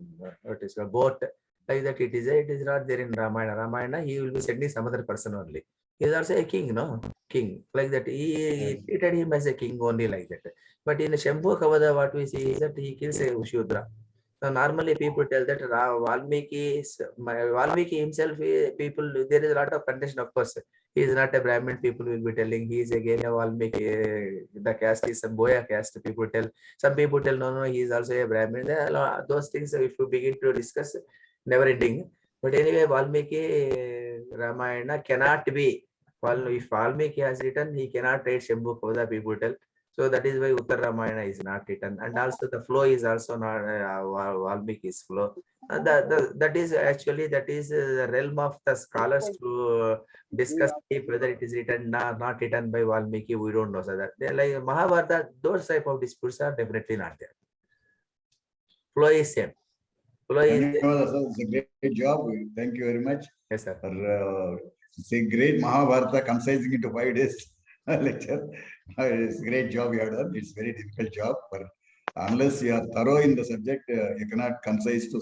Speaker 4: what is called boat. Like that it is not there in Ramayana. Ramayana, he will be sending some other person only. He is also a king, no? King. Like that. He treated him as a king only like that. But in Shambhu Kavada, what we see is that he kills a Shudra. Now, normally people tell that Valmiki himself, people, there is a lot of contention, of course. He is not a Brahmin, people will be telling he is again a Valmiki, the caste is some Boya caste, people tell. Some people tell, no, he is also a Brahmin. Those things, if you begin to discuss, never ending. But anyway, Valmiki Ramayana cannot be, if Valmiki has written, he cannot write Shambhu Kavada, people tell. So that is why Uttar Ramayana is not written, and also the flow is also not Valmiki's flow. That is the realm of the scholars to discuss whether it is written or not written by Valmiki. We don't know. So that they like Mahabharata, those type of disputes are definitely not there. Flow is same. Flow is
Speaker 6: It's a great job. Thank you very much.
Speaker 4: yes, sir.
Speaker 6: It's a great Mahabharata concising into 5 days lecture. It's a great job you have done. It's a very difficult job, but unless you are thorough in the subject, you cannot concise to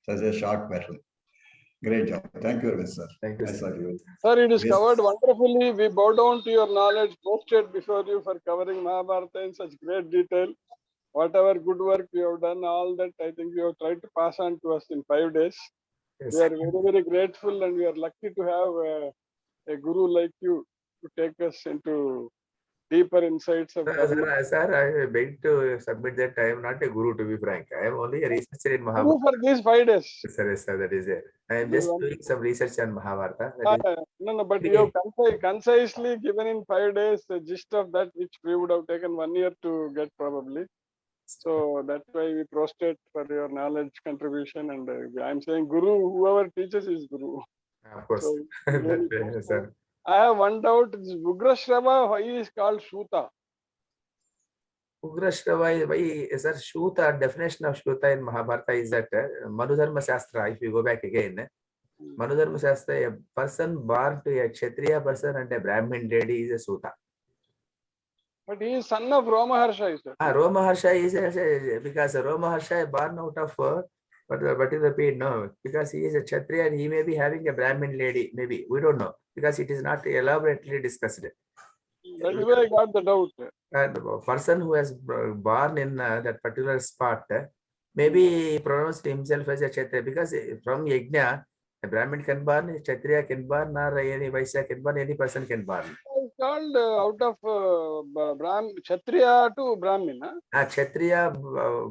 Speaker 6: such a short pattern. Great job. Thank you very much, sir.
Speaker 4: Thank you,
Speaker 6: Nice
Speaker 4: sir.
Speaker 6: of you.
Speaker 7: Sir, it is
Speaker 6: Yes.
Speaker 7: covered wonderfully. We bow down to your knowledge, posted before you for covering Mahabharata in such great detail. Whatever good work you have done, all that I think you have tried to pass on to us in 5 days.
Speaker 4: Yes,
Speaker 7: We are very, very grateful, and we are lucky to have a guru like you to take us into deeper insights of Dharma.
Speaker 4: Sir, I beg to submit that I am not a guru, to be frank. I am only a researcher in
Speaker 7: Guru
Speaker 4: Mahabharata.
Speaker 7: for these 5 days.
Speaker 4: Yes, sir, that is it. I am just doing some research on Mahabharata.
Speaker 7: No, but you have concisely given in 5 days the gist of that which we would have taken 1 year to get probably. So that's why we prostrate for your knowledge contribution, and I'm saying Guru, whoever teaches is Guru.
Speaker 4: Of course.
Speaker 7: So, really
Speaker 4: Yes, sir.
Speaker 7: I have one doubt. This Ugrashrava, why is called Shuta?
Speaker 4: Ugrashrava, why, sir, Shuta, definition of Shuta in Mahabharata is that Manudharma Shastra, if you go back again, Manudharma Shastra, a person born to a Kshatriya person and a Brahmin lady is a Shuta.
Speaker 7: But he is son of Romaharsha, is it?
Speaker 4: Romaharsha is because Romaharsha is born out of but in the pain, no, because he is a Kshatriya and he may be having a Brahmin lady, maybe, we don't know, because it is not elaborately discussed.
Speaker 7: That is why I got the doubt.
Speaker 4: And a person who has born in that particular spot, maybe he pronounced himself as a Kshatriya, because from Yajna, a Brahmin can born, a Kshatriya can born, or any Vaishya can born, any person can born.
Speaker 7: It's called out of Kshatriya to Brahmin. Huh?
Speaker 4: A Kshatriya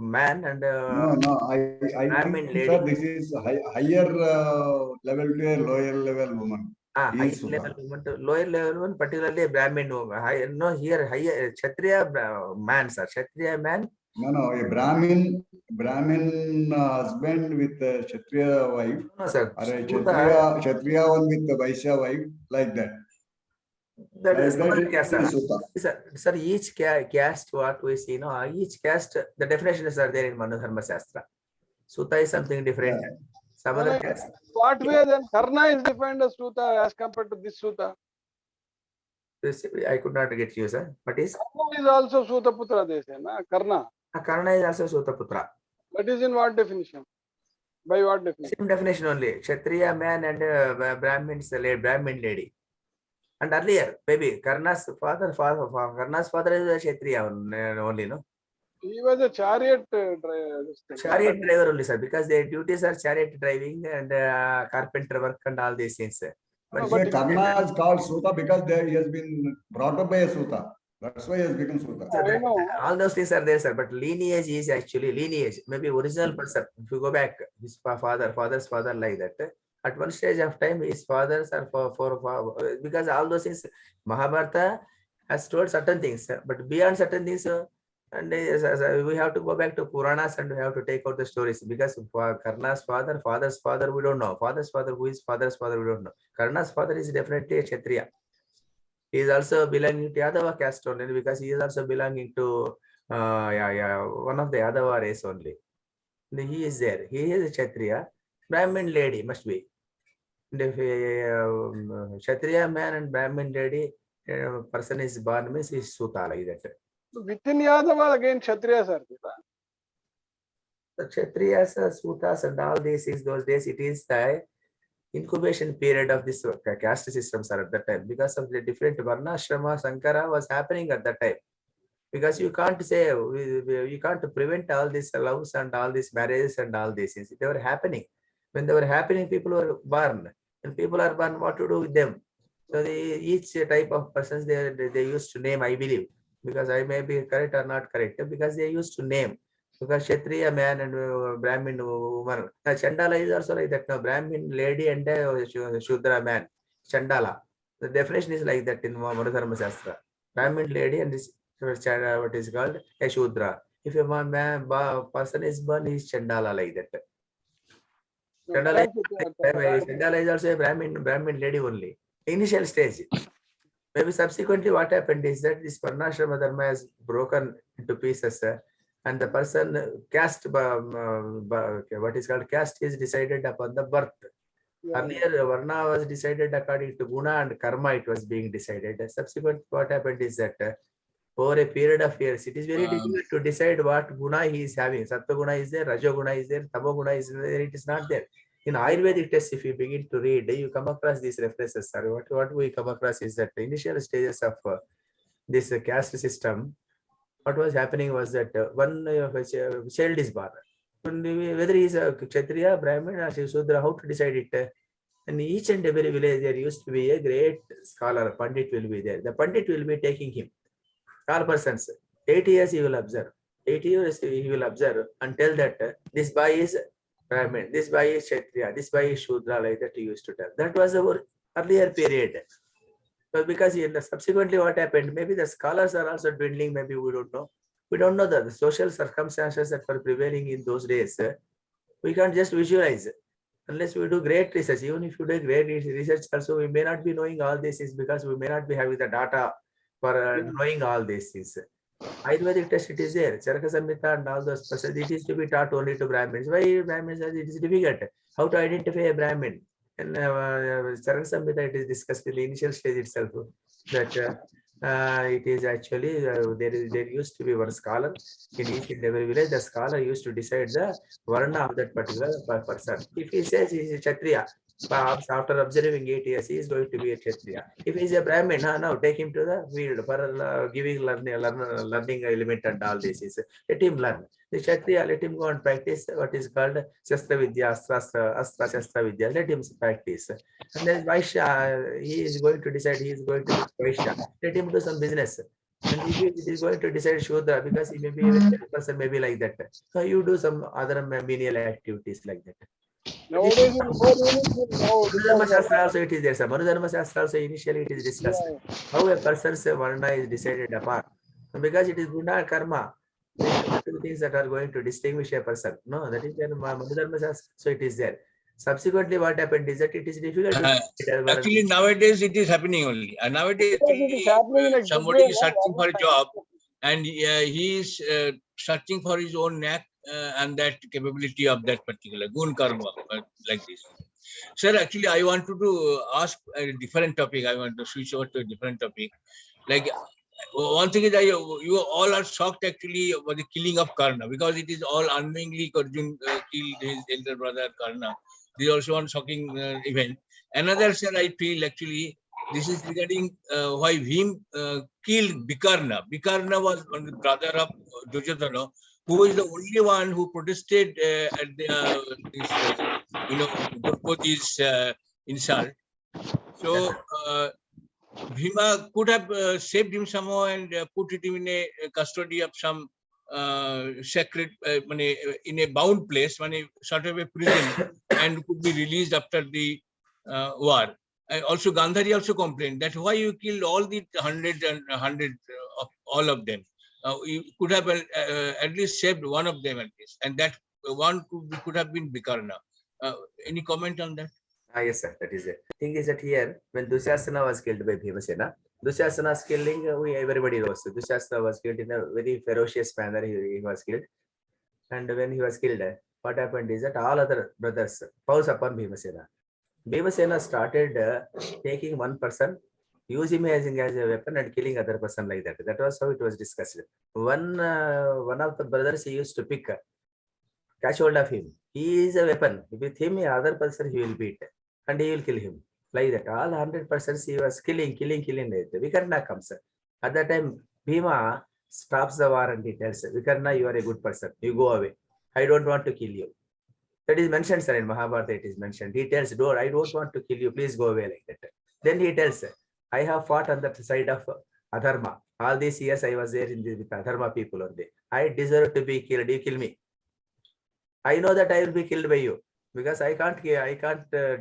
Speaker 4: man and
Speaker 6: No, I
Speaker 4: Brahmin
Speaker 6: think,
Speaker 4: lady.
Speaker 6: sir, this is higher level to a lower level woman.
Speaker 4: Higher level woman to lower level woman, particularly a Brahmin woman. No, here higher Kshatriya man, sir. Kshatriya man.
Speaker 6: No, a Brahmin husband with a Kshatriya wife.
Speaker 4: No, sir.
Speaker 6: Or a Kshatriya one with a Vaishya wife, like that.
Speaker 4: That is
Speaker 6: Like
Speaker 4: caste, sir. Each caste, what we see, each caste, the definitions are there in Manudharma Shastra. Sutta is something different.
Speaker 6: Yeah.
Speaker 4: Some other caste.
Speaker 7: What way then Karna is defined as Sutta as compared to this Sutta?
Speaker 4: I could not get you, sir. What is?
Speaker 7: Karna is also Sutta Putra Desha, na? Karna.
Speaker 4: Karna is also Sutaputra.
Speaker 7: That is in what definition? By what definition?
Speaker 4: Same definition only. Kshatriya man and Brahmin's Brahmin lady. And earlier, maybe Karna's father Karna's father is a Kshatriya only, no?
Speaker 7: He was a chariot driver.
Speaker 4: Chariot driver only, sir, because their duties are chariot driving and carpenter work and all these things. But
Speaker 6: But Karna is called Suta because he has been brought up by a Suta. That's why he has become Suta.
Speaker 7: I know.
Speaker 4: all those things are there, sir. But lineage is actually lineage. Maybe original person. If you go back, his father's father like that. At one stage of time, his fathers are for because all those things, Mahabharata has told certain things, but beyond certain things, and we have to go back to Puranas and we have to take out the stories because Karna's father's father, we don't know. Father's father, who is father's father, we don't know. Karna's father is definitely a Kshatriya. He is also belonging to Yadava caste only because he is also belonging to one of the Yadava race only. He is there. He is a Kshatriya. Brahmin lady must be. And if a Kshatriya man and Brahmin lady person is born means is Suta like that.
Speaker 7: Within Yadava again Kshatriyas are there.
Speaker 4: The Kshatriyas, Sutas and all these things, those days it is the incubation period of this caste systems are at that time because of the different Varna Ashrama Sankara was happening at that time. Because you can't say, you can't prevent all these loves and all these marriages and all these things. They were happening. When they were happening, people were born. And people are born, what to do with them? So each type of persons they used to name, I believe. Because I may be correct or not correct. Because they used to name. Because Kshatriya man and Brahmin woman. Chandala is also like that. Now Brahmin lady and Shudra man. Chandala. The definition is like that in Dharma Shastra. Brahmin lady and this what is called a Shudra. If a man person is born, he is Chandala like that. Chandala is also a Brahmin lady only. Initial stage. Maybe subsequently what happened is that this Varnashrama Dharma has broken into pieces and the person caste, what is called caste is decided upon the birth. Earlier, Varna was decided according to Guna and Karma, it was being decided. Subsequently, what happened is that over a period of years, it is very difficult to decide what Guna he is having. Sattva Guna is there, Rajo Guna is there, Tamo Guna is there, it is not there. In Ayurvedic tests, if you begin to read, you come across these references. What we come across is that the initial stages of this caste system, what was happening was that one child is born. Whether he is a Kshatriya, Brahmin, or Shudra, how to decide it? In each and every village, there used to be a great scholar, Pandit will be there. The Pandit will be taking him. All persons, 8 years he will observe. 8 years he will observe and tell that this boy is Brahmin, this boy is Kshatriya, this boy is Shudra, like that he used to tell. That was our earlier period. But because subsequently what happened, maybe the scholars are also dwindling, maybe we don't know. We don't know the social circumstances that were prevailing in those days. We can't just visualize unless we do great research. Even if you do great research also, we may not be knowing all these things because we may not be having the data for knowing all these things. Ayurvedic test, it is there. Charaka Samhita and all those processes, it is to be taught only to Brahmins. Why Brahmins? It is difficult. How to identify a Brahmin? And Charaka Samhita, it is discussed in the initial stage itself that it is actually there used to be one scholar in each and every village. The scholar used to decide the varna of that particular person. If he says he is a Kshatriya, after observing 8 years, he is going to be a Kshatriya. If he is a Brahmin, now take him to the field for giving learning element and all this. Let him learn. The Kshatriya, let him go and practice what is called Shastra Vidya, Astra Shastra Vidya. Let him practice. And then Vaishya, he is going to decide he is going to be Vaishya. Let him do some business. And if he is going to decide Shudra, because he may be a person, maybe like that. So you do some other menial activities like that.
Speaker 7: Nowadays,
Speaker 4: Dharma Shastra also it is there. Manu Dharma Shastra also initially it is discussed. How a person's varna is decided upon. Because it is Guna Karma. Two things that are going to distinguish a person. No, that is there. Manu Dharma Shastra, so it is there. Subsequently, what happened is that it is difficult to
Speaker 8: actually nowadays it is happening only. Nowadays somebody is searching for a job and he is searching for his own knack and that capability of that particular gun karma like this. Sir, actually I wanted to ask a different topic. I want to switch over to a different topic. Like one thing is that you all are shocked actually about the killing of Karna, because it is all unknowingly Arjun killed his elder brother Karna. This is also one shocking event. Another, sir, I feel actually this is regarding why Bhim killed Bikarna. Bikarna was one the brother of Duryodhana, who is the only one who protested at the this Draupadi's insult. So. Bhima could have saved him somehow and put it in a custody of some sacred, in a bound place, sort of a prison, and could be released after the war. Also, Gandhari also complained that why you killed all the 100 of all of them. You could have at least saved one of them at least, and that one could have been Bikarna. Any comment on that?
Speaker 4: Yes, sir. That is it. Thing is that here, when Dusyasana was killed by Bhimasena, Dusyasana's killing, everybody knows. Dusyasana was killed in a very ferocious manner. He was killed. And when he was killed, what happened is that all other brothers falls upon Bhimasena. Bhimasena started taking one person, use him as a weapon and killing other person like that. That was how it was discussed. One of the brothers he used to pick, catch hold of him. He is a weapon. With him, other person he will beat and he will kill him. Like that. All 100% he was killing. Vikarna comes. At that time, Bhima stops the war and he tells, Vikarna, you are a good person. You go away. I don't want to kill you. That is mentioned, sir, in Mahabharata. It is mentioned. He tells, I don't want to kill you. Please go away like that. Then he tells, I have fought on the side of Adharma. All these years I was there with Adharma people only. I deserve to be killed. You kill me. I know that I will be killed by you because I can't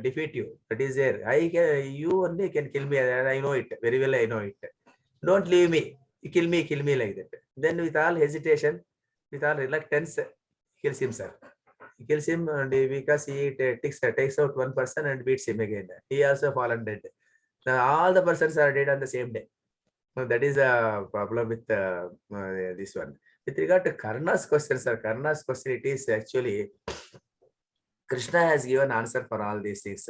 Speaker 4: defeat you. That is there. You only can kill me, and I know it very well. I know it. Don't leave me. Kill me like that. Then with all hesitation, with all reluctance, kills him, sir. He kills him because he takes out one person and beats him again. He also fallen dead. Now all the persons are dead on the same day. So that is a problem with this one. With regard to Karna's question, sir, Karna's question, it is actually Krishna has given answer for all these things.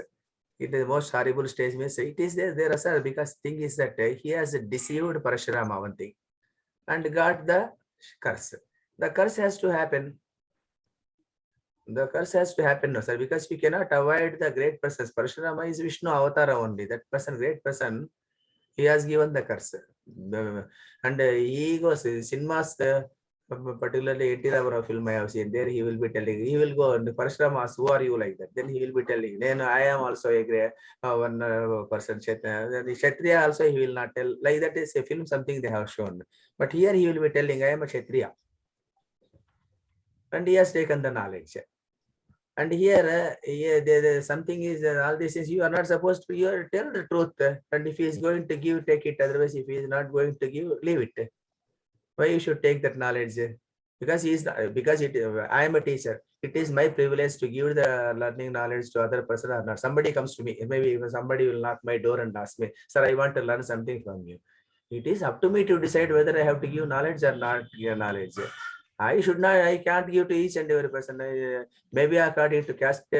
Speaker 4: It is the most horrible stage means it is there, sir, because thing is that he has deceived Parashurama one thing and got the curse. The curse has to happen. The curse has to happen, no, sir, because we cannot avoid the great persons. Parashurama is Vishnu Avatara only. That person, great person, he has given the curse. And he goes, cinemas, particularly 80 hour film I have seen, there he will be telling, he will go and Parashurama asks, who are you like that? Then he will be telling, then I am also a great one person, Kshatriya. The Kshatriya also he will not tell. Like that is a film, something they have shown. But here he will be telling, I am a Kshatriya. And he has taken the knowledge. And here, something is all this is you are not supposed to tell the truth. And if he is going to give, take it. Otherwise, if he is not going to give, leave it. Why you should take that knowledge? Because I am a teacher. It is my privilege to give the learning knowledge to other person or not. Somebody comes to me. Maybe somebody will knock my door and ask me, sir, I want to learn something from you. It is up to me to decide whether I have to give knowledge or not give knowledge. I can't give to each and every person. Maybe according to caste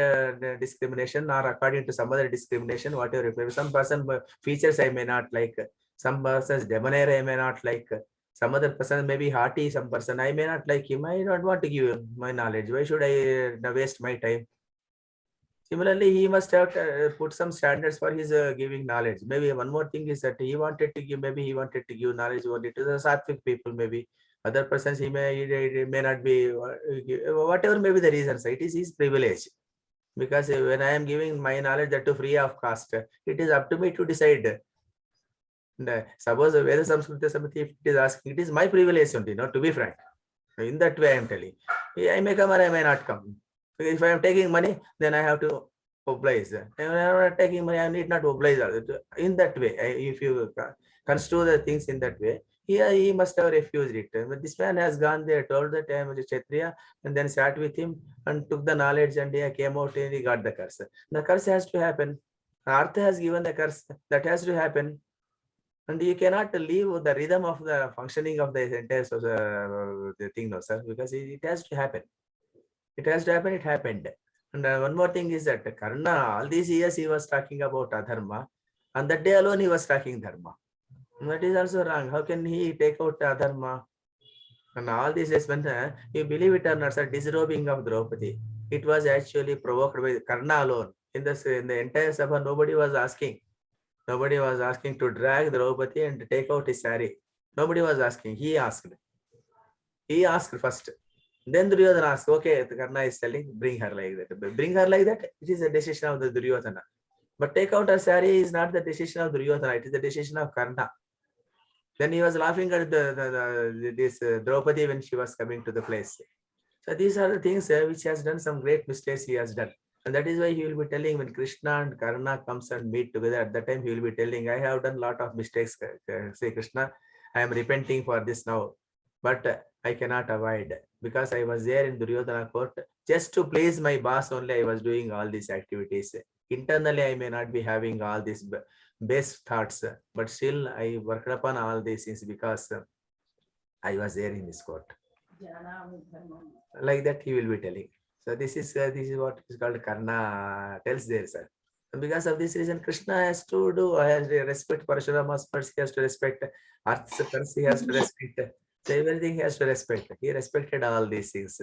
Speaker 4: discrimination or according to some other discrimination, whatever. Some person features I may not like. Some person's debonair I may not like. Some other person may be hearty. Some person I may not like him. I don't want to give him my knowledge. Why should I waste my time? Similarly, he must have put some standards for his giving knowledge. Maybe one more thing is that he wanted to give. Maybe he wanted to give knowledge only to the sattvic people. Maybe other persons he may not be. Whatever may be the reasons, it is his privilege. Because when I am giving my knowledge that to free of cost, it is up to me to decide. Suppose Veda Samskruti Samiti, if it is asking, it is my privilege only, not to be frank. In that way, I am telling. I may come or I may not come. If I am taking money, then I have to oblige. If I am not taking money, I need not oblige. In that way, if you construe the things in that way, he must have refused it. But this man has gone there, told that I am a Kshatriya, and then sat with him and took the knowledge and he came out and he got the curse. The curse has to happen. Artha has given the curse. That has to happen. And you cannot leave the rhythm of the functioning of the entire the thing, no, sir, because it has to happen. It has to happen, it happened. And one more thing is that Karna, all these years he was talking about Adharma. On that day alone, he was talking Dharma. That is also wrong. How can he take out Dharma? And all this is when you believe it or not, sir, disrobing of Draupadi. It was actually provoked by Karna alone. In the entire Sabha, nobody was asking. Nobody was asking to drag Draupadi and take out his saree. Nobody was asking. He asked. He asked first. Then Duryodhana asked, okay, Karna is telling, bring her like that. Bring her like that, it is a decision of the Duryodhana. But take out her saree is not the decision of Duryodhana, it is the decision of Karna. Then he was laughing at this Draupadi when she was coming to the place. So these are the things which has done some great mistakes he has done. And that is why he will be telling when Krishna and Karna comes and meet together, at that time he will be telling, I have done a lot of mistakes. Say Krishna, I am repenting for this now. But I cannot avoid because I was there in Duryodhana court. Just to please my boss only, I was doing all these activities. Internally, I may not be having all these base thoughts, but still I worked upon all these things because I was there in this court. Like that he will be telling. So this is what is called Karna tells there, sir. And because of this reason, Krishna has to do, has to respect Parashurama's purse, he has to respect Arth's purse, he has to respect. So everything he has to respect. He respected all these things.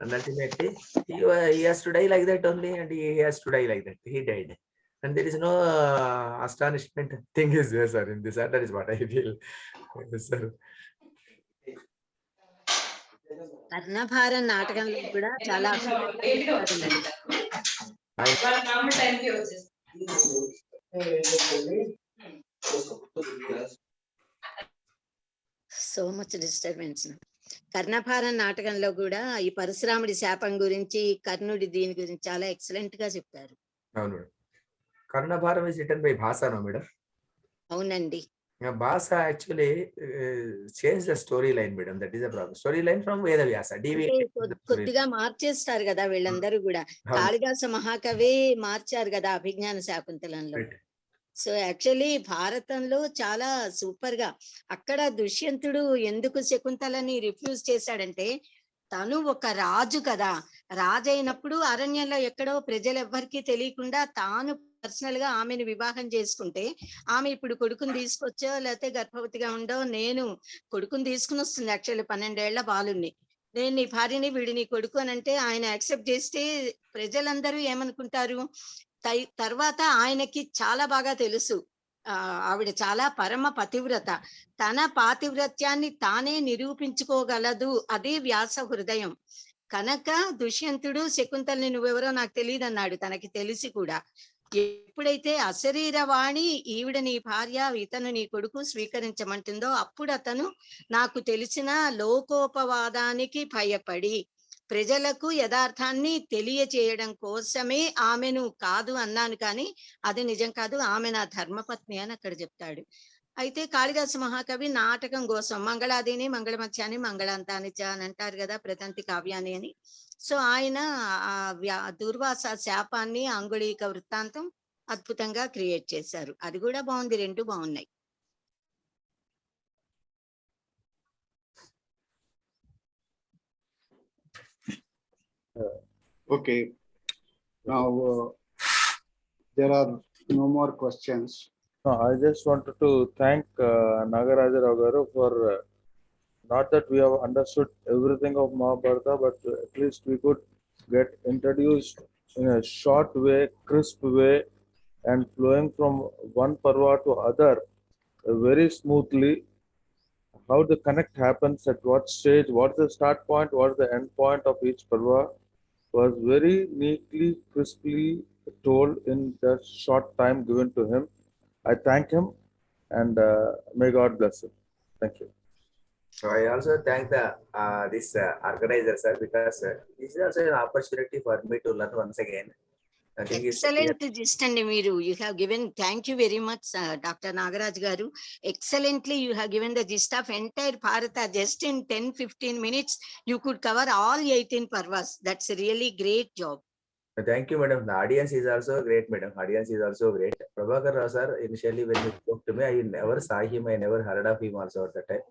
Speaker 4: And ultimately, he has to die like that only, and he has to die like that. He died. And there is no astonishment thing is there, sir, in this. That is what I feel. Yes, sir.
Speaker 9: కర్ణభారం నాటకంలో కూడా చాలా so much disturbance. కర్ణభారం నాటకంలో కూడా ఈ పరశురాముడి శాపం గురించి, కర్ణుడి దీని గురించి చాలా ఎక్సలెంట్ గా చెప్పారు.
Speaker 4: అవును. కర్ణభారం is written by Bhasa, no madam?
Speaker 9: అవునండి.
Speaker 4: Bhasa actually changed the storyline, madam. That is the problem. Storyline from Veda Vyasa.
Speaker 9: కొద్దిగా మార్చేస్తారు కదా వీళ్ళందరూ కూడా. కాళిదాస మహాకవి మార్చారు కదా అభిజ్ఞాన శాకుంతలంలో. సో యాక్చువల్లీ భారతంలో చాలా సూపర్ గా, అక్కడ దుష్యంతుడు ఎందుకు శకుంతలని రిఫ్యూజ్ చేశాడంటే, తను ఒక రాజు కదా, రాజు అయినప్పుడు అరణ్యంలో ఎక్కడో ప్రజలు ఎవ్వరికీ తెలియకుండా తాను పర్సనల్ గా ఆమెను వివాహం చేసుకుంటే, ఆమె ఇప్పుడు కొడుకుని తీసుకొచ్చో లేకపోతే గర్భవతిగా ఉండో, నేను కొడుకుని తీసుకుని వస్తుంది యాక్చువల్లీ 12 ఏళ్ల బాలుని, నేను నీ భార్యని వీడి నీ కొడుకు అని అంటే ఆయన యాక్సెప్ట్ చేస్తే ప్రజలందరూ ఏమనుకుంటారు? తర్వాత ఆయనకి చాలా బాగా తెలుసు ఆవిడ చాలా పరమ పతివ్రత, తన పాతివ్రత్యాన్ని తానే నిరూపించుకోగలదు, అదే వ్యాస హృదయం. కనుక దుష్యంతుడు శకుంతల్ని నువ్వెవరో నాకు తెలియదు అన్నాడు, తనకి తెలిసి కూడా. ఎప్పుడైతే అశరీరవాణి ఈవిడ నీ భార్య ఇతను నీ కొడుకు స్వీకరించమంటుందో అప్పుడు అతను నాకు తెలిసిన లోకోపవాదానికి భయపడి ప్రజలకు యథార్థాన్ని తెలియచేయడం కోసమే ఆమెను కాదు అన్నాను, కానీ అది నిజం కాదు, ఆమె నా ధర్మపత్ని అని అక్కడ చెప్తాడు. అయితే కాళిదాస మహాకవి నాటకం కోసం మంగళాదిని మంగళమత్యాన్ని మంగళాంతాని అని అంటారు కదా ప్రతంతి కావ్యాన్ని అని. సో ఆయన దుర్వాస శాపాన్ని అంగుళీక వృత్తాంతం అద్భుతంగా క్రియేట్ చేశారు. అది కూడా బాగుంది, రెండు బాగున్నాయి.
Speaker 1: Okay. Now there are no more questions.
Speaker 2: No, I just wanted to thank Nagaraja Garu for not that we have understood everything of Mahabharata, but at least we could get introduced in a short way, crisp way, and flowing from one parva to other very smoothly. How the connect happens, at what stage, what's the start point, what's the end point of each parva, was very neatly, crisply told in the short time given to him. I thank him and may God bless him. Thank you.
Speaker 4: So I also thank the this organizer, sir, because this is also an opportunity for me to learn once again.
Speaker 9: Excellent gist అండి మీరు. You have given, thank you very much doctor Nagaraj గారు. Excellently you have given the gist of entire Bharata just in 10-15 minutes. You could cover all 18 parvas. That's a really great job.
Speaker 4: Thank you, madam. The audience is also great, madam. Audience is also great. Prabhakar Rao sir, initially when he spoke to me, I never saw him. I never heard of him also at that time.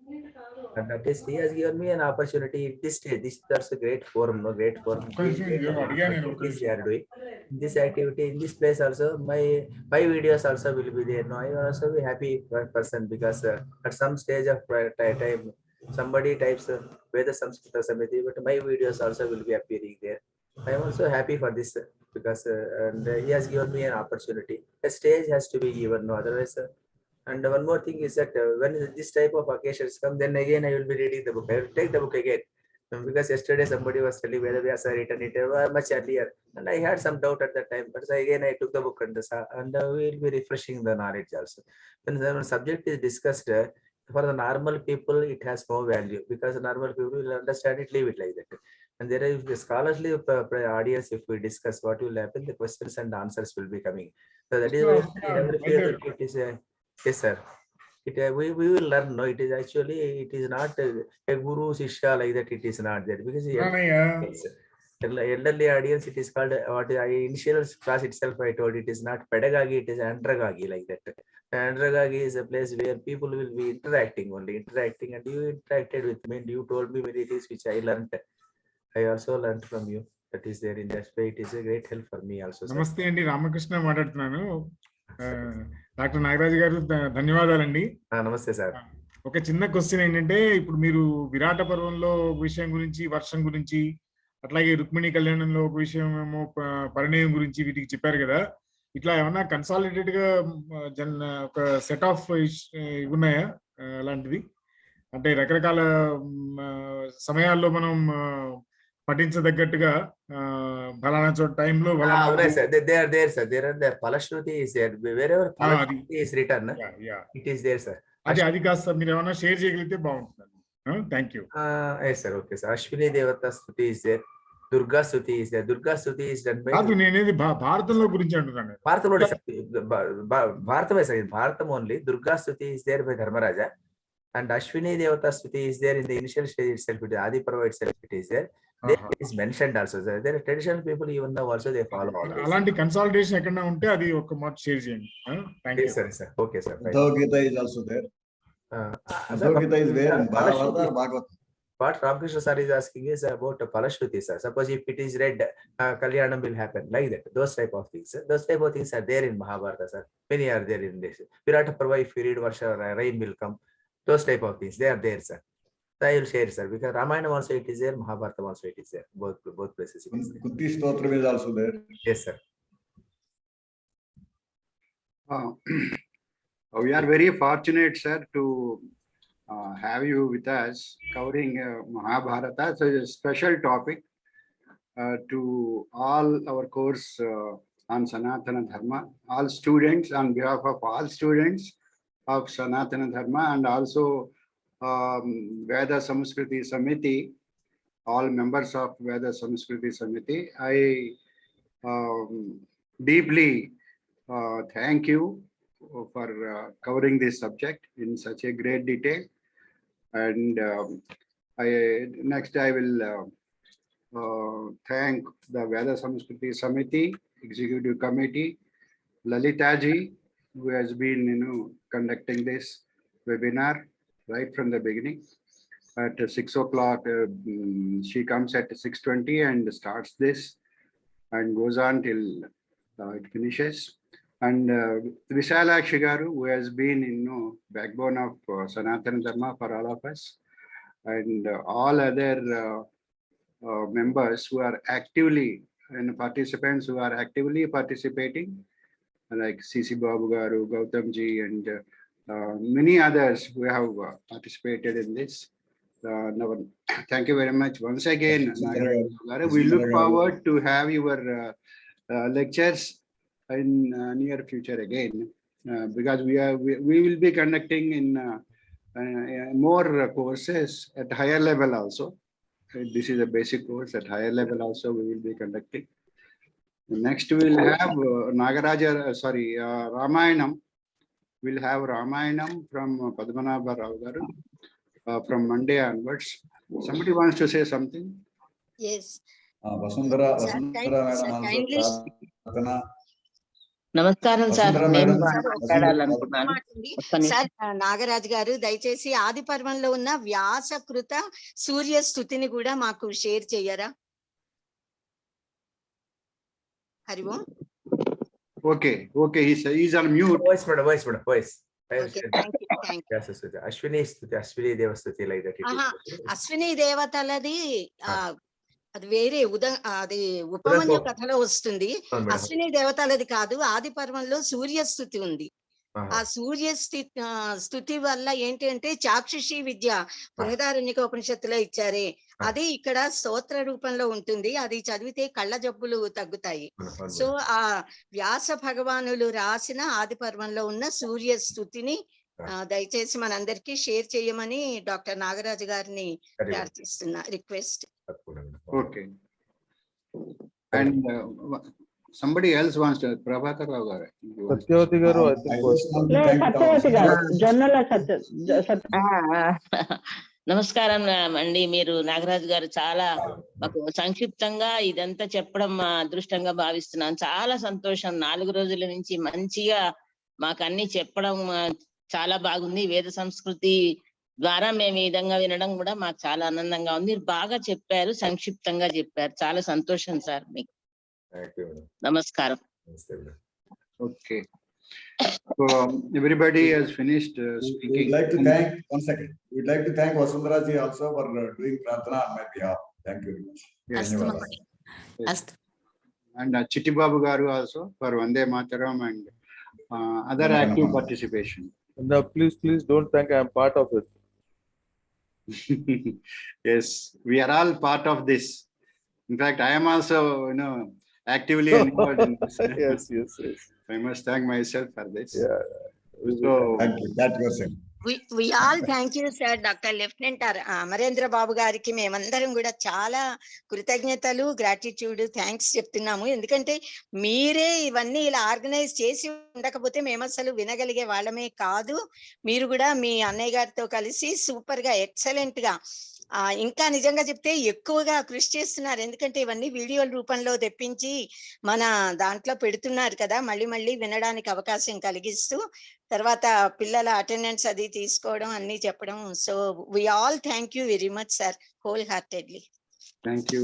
Speaker 4: And that is, he has given me an opportunity at this stage. This is also great forum, no great forum. Activities they are doing. In this activity, in this place also, my videos also will be there. No, I will also be happy person because at some stage of time, somebody types Veda Samskruti Samiti, but my videos also will be appearing there. I am also happy for this because and he has given me an opportunity. A stage has to be given, no otherwise. And one more thing is that when this type of occasions come, then again I will be reading the book. I will take the book again. Because yesterday somebody was telling whether we have written it much earlier, and I had some doubt at that time. But again I took the book and we will be refreshing the knowledge also. When the subject is discussed, for the normal people it has no value because the normal people will understand it, leave it like that. And there is the scholarly audience. If we discuss what will happen, the questions and answers will be coming. So that is why I never feel that it is a yes, sir. We will learn. No, it is actually it is not a guru shishya like that. It is not there because elderly audience. It is called what I initial class itself. I told it is not pedagogy. It is andragogy like that. Andragogy is a place where people will be interacting only, interacting, and you interacted with me. And you told me many things which I learned. I also learned from you. That is there in that way. It is a great help for me also.
Speaker 10: నమస్తే అండి, రామకృష్ణ మాట్లాడుతున్నాను. Doctor Nagaraju గారు ధన్యవాదాలండి.
Speaker 4: నమస్తే sir.
Speaker 10: ఒక చిన్న question ఏంటంటే, ఇప్పుడు మీరు విరాట పర్వంలో ఒక విషయం గురించి, వర్షం గురించి, అట్లాగే రుక్మిణి కళ్యాణంలో ఒక విషయం ఏమో పరిణయం గురించి వీటికి చెప్పారు కదా. ఇట్లా ఏమన్నా కన్సాలిడేటెడ్ గా ఒక సెట్ ఆఫ్ ఉన్నాయా అలాంటిది? అంటే రకరకాల సమయాల్లో మనం పఠించదగ్గట్టుగా ఫలానా చోట టైంలో అది కాస్త మీరు ఏమైనా షేర్ చేయగలిగితే బాగుంటుంది. Thank you.
Speaker 4: Okay sir. Ashwini దేవత స్తుతి ఇస్ దేర్, దుర్గా స్తుతి ఇస్ దేర్. దుర్గా స్తుతి ఇస్ డన్ బై.
Speaker 10: కాదు, నేనేది భారతంలో గురించి అంటున్నాను.
Speaker 4: భారతంలో భారతమే సార్, భారతం ఓన్లీ. దుర్గా స్తుతి is there by Dharmaraja. And Ashwini Devata Stuti is there in the initial stage itself. It is Adi Parva itself. It is there. There it is mentioned also. There are traditional people even now also they follow all this.
Speaker 10: అలాంటి consolidation ఎక్కడ ఉంటే అది ఒక మాట share చేయండి. Thank you
Speaker 4: sir. Sir okay sir.
Speaker 6: Bhagavad is also there. Bhagavad is there in Mahabharata or Bhagavatam.
Speaker 4: What Ramakrishna sir is asking is about Palashruti, sir. Suppose if it is read, Kalyanam will happen like that. Those type of things. Those type of things are there in Mahabharata, sir. Many are there in this. Virata Parva, if you read Varsha, rain will come. Those type of things, they are there, sir. So I will share, sir, because Ramayana also it is there, Mahabharata also it is there. Both places.
Speaker 6: Kunti Stotram is also there.
Speaker 4: Yes, sir.
Speaker 1: We are very fortunate, sir, to have you with us covering Mahabharata. So it's a special topic to all our course on Sanaatana Dharma. All students, on behalf of all students of Sanaatana Dharma, and also Veda Samskruti Samiti, all members of Veda Samskruti Samiti, I deeply thank you for covering this subject in such a great detail. And next I will thank the Veda Samskruti Samiti Executive Committee, Lalita ji, who has been conducting this webinar right from the beginning. At 6 o'clock, she comes at 6:20 and starts this and goes on till it finishes. And Vishalakshi garu, who has been backbone of Sanaatana Dharma for all of us, and all other members who are actively and participants who are actively participating, like C.C. Babu garu, Gautam ji, and many others who have participated in this. Thank you very much once again, Nagaraja. We look forward to have your lectures in near future again, because we will be conducting in more courses at higher level also. This is a basic course. At higher level also we will be conducting. Next we'll have Nagaraja, Ramayanam. We'll have Ramayanam from Padmanabha Rao garu from Monday onwards. Somebody wants to say something?
Speaker 9: Yes.
Speaker 6: Vasundhara
Speaker 9: Sir,
Speaker 6: madam also.
Speaker 9: kindly.
Speaker 6: Pratana.
Speaker 11: నమస్కారం sir.
Speaker 6: Vasundhara
Speaker 11: నేను
Speaker 6: madam.
Speaker 11: మాట్లాడాలనుకున్నాను. ఒక్క నిమిషం.
Speaker 9: Sir Nagaraju గారు దయచేసి ఆది పర్వంలో ఉన్న వ్యాసకృత సూర్య స్థుతిని కూడా మాకు షేర్ చెయ్యరా? హరి ఓం.
Speaker 1: Okay. He's on mute.
Speaker 4: Voice.
Speaker 9: Okay, thank you.
Speaker 4: Yes, Ashwini Devastuti, like that.
Speaker 9: Ashwini దేవతలది అది వేరే అది ఉపమన్యు కథలో వస్తుంది. అశ్విని దేవతలది కాదు. ఆది పర్వంలో సూర్య స్థుతి ఉంది. ఆ సూర్య స్థుతి వల్ల ఏంటి అంటే చాక్షుషి విద్య బృహదారణ్యక ఉపనిషత్తులో ఇచ్చారే, అది ఇక్కడ స్తోత్ర రూపంలో ఉంటుంది. అది చదివితే కళ్ళ జబ్బులు తగ్గుతాయి. సో ఆ వ్యాస భగవానులు రాసిన ఆది పర్వంలో ఉన్న సూర్య స్థుతిని దయచేసి మనందరికీ షేర్ చేయమని డాక్టర్ నాగరాజు గారిని ప్రార్థిస్తున్నా, request.
Speaker 1: Okay. And somebody else wants to. Prabhakar Rao garu.
Speaker 2: Satyavati garu, I think.
Speaker 5: Satyavati garu. Jonnala
Speaker 11: నమస్కారం అండి. మీరు నాగరాజు గారు చాలా మాకు సంక్షిప్తంగా ఇదంతా చెప్పడం మా అదృష్టంగా భావిస్తున్నాను. చాలా సంతోషం. 4 రోజుల నుంచి మంచిగా మాకు అన్ని చెప్పడం చాలా బాగుంది. వేద సంస్కృతి ద్వారా మేము ఈ విధంగా వినడం కూడా మాకు చాలా ఆనందంగా ఉంది. మీరు బాగా చెప్పారు, సంక్షిప్తంగా చెప్పారు. చాలా సంతోషం సార్ మీకు. నమస్కారం.
Speaker 1: Okay. So everybody has finished speaking.
Speaker 6: We'd like to thank, one second. We'd like to thank Vasundhara ji also for doing Pratana on my behalf. Thank you very much.
Speaker 1: Yes. And Chitti Babu garu also for Vande Mataram and other active participation.
Speaker 2: No, please don't think I am part of it.
Speaker 1: Yes, we are all part of this. In fact, I am also, actively involved in this.
Speaker 2: Yes.
Speaker 1: I must thank myself for this.
Speaker 2: Yeah.
Speaker 1: So,
Speaker 6: Thank you. That was it.
Speaker 9: We all thank you, sir. Doctor lieutenant Amarendra Babu గారికి మేమందరం కూడా చాలా కృతజ్ఞతలు, gratitude, thanks చెప్తున్నాము. ఎందుకంటే మీరే ఇవన్నీ ఇలా ఆర్గనైజ్ చేసి ఉండకపోతే మేము అసలు వినగలిగే వాళ్ళమే కాదు. మీరు కూడా మీ అన్నయ్య గారితో కలిసి సూపర్ గా, ఎక్సలెంట్ గా, ఇంకా నిజంగా చెప్తే ఎక్కువగా కృషి చేస్తున్నారు. ఎందుకంటే ఇవన్నీ వీడియోల రూపంలో తెప్పించి మన దాంట్లో పెడుతున్నారు కదా, మళ్ళీ వినడానికి అవకాశం కలిగిస్తూ, తర్వాత పిల్లల అటెండెన్స్ అది తీసుకోవడం, అన్ని చెప్పడం. So we all thank you very much sir, whole heartedly.
Speaker 1: Thank you.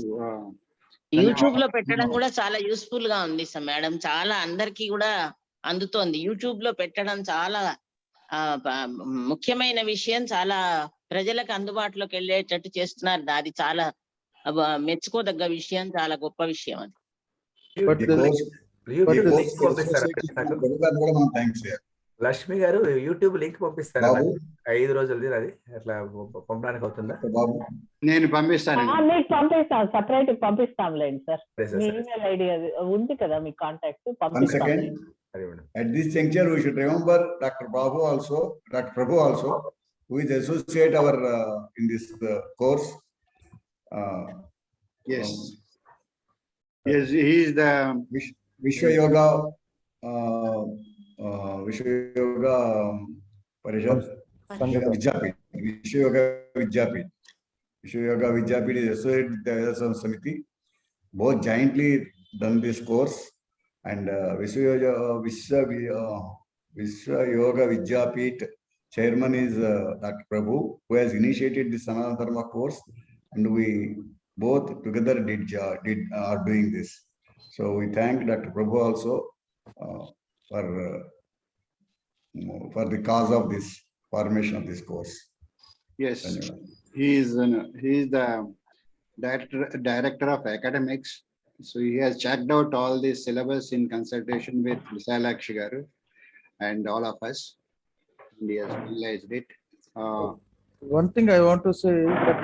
Speaker 11: YouTube లో పెట్టడం కూడా చాలా యూస్ఫుల్ గా ఉంది సార్ మేడం. చాలా అందరికీ కూడా అందుతోంది. యూట్యూబ్ లో పెట్టడం చాలా ముఖ్యమైన విషయం. చాలా ప్రజలకు అందుబాటులోకి వెళ్ళేటట్టు చేస్తున్నారు. అది చాలా మెచ్చుకోదగ్గ విషయం, చాలా గొప్ప విషయం అది.
Speaker 4: లక్ష్మి గారు యూట్యూబ్ లింక్ పంపిస్తారా? 5 రోజులది అది అట్లా పంపడానికి అవుతుందా?
Speaker 1: నేను పంపిస్తాను.
Speaker 5: మీకు పంపిస్తాం, సపరేట్ పంపిస్తాంలేండి సార్. మీ ఈమెయిల్ ఐడి ఉంది కదా మీ కాంటాక్ట్, పంపిస్తాం.
Speaker 6: At this juncture, we should remember Dr. Prabhu also, who is associate our in this course.
Speaker 1: Yes, he is the
Speaker 6: Vishwa Yoga Parishad Vidyapit. Vishwa Yoga Vidyapit is associated with the Veda Samskruti Samiti. Both jointly done this course. And Vishwa Yoga Vidyapit chairman is Dr. Prabhu, who has initiated the Sanaatana Dharma course, and we both together are doing this. So we thank Dr. Prabhu also for the cause of this formation of this course.
Speaker 1: Yes, he is the director of academics. So he has checked out all the syllabus in consultation with Visalakshi garu and all of us, and he has realized it.
Speaker 2: One thing I want to say is that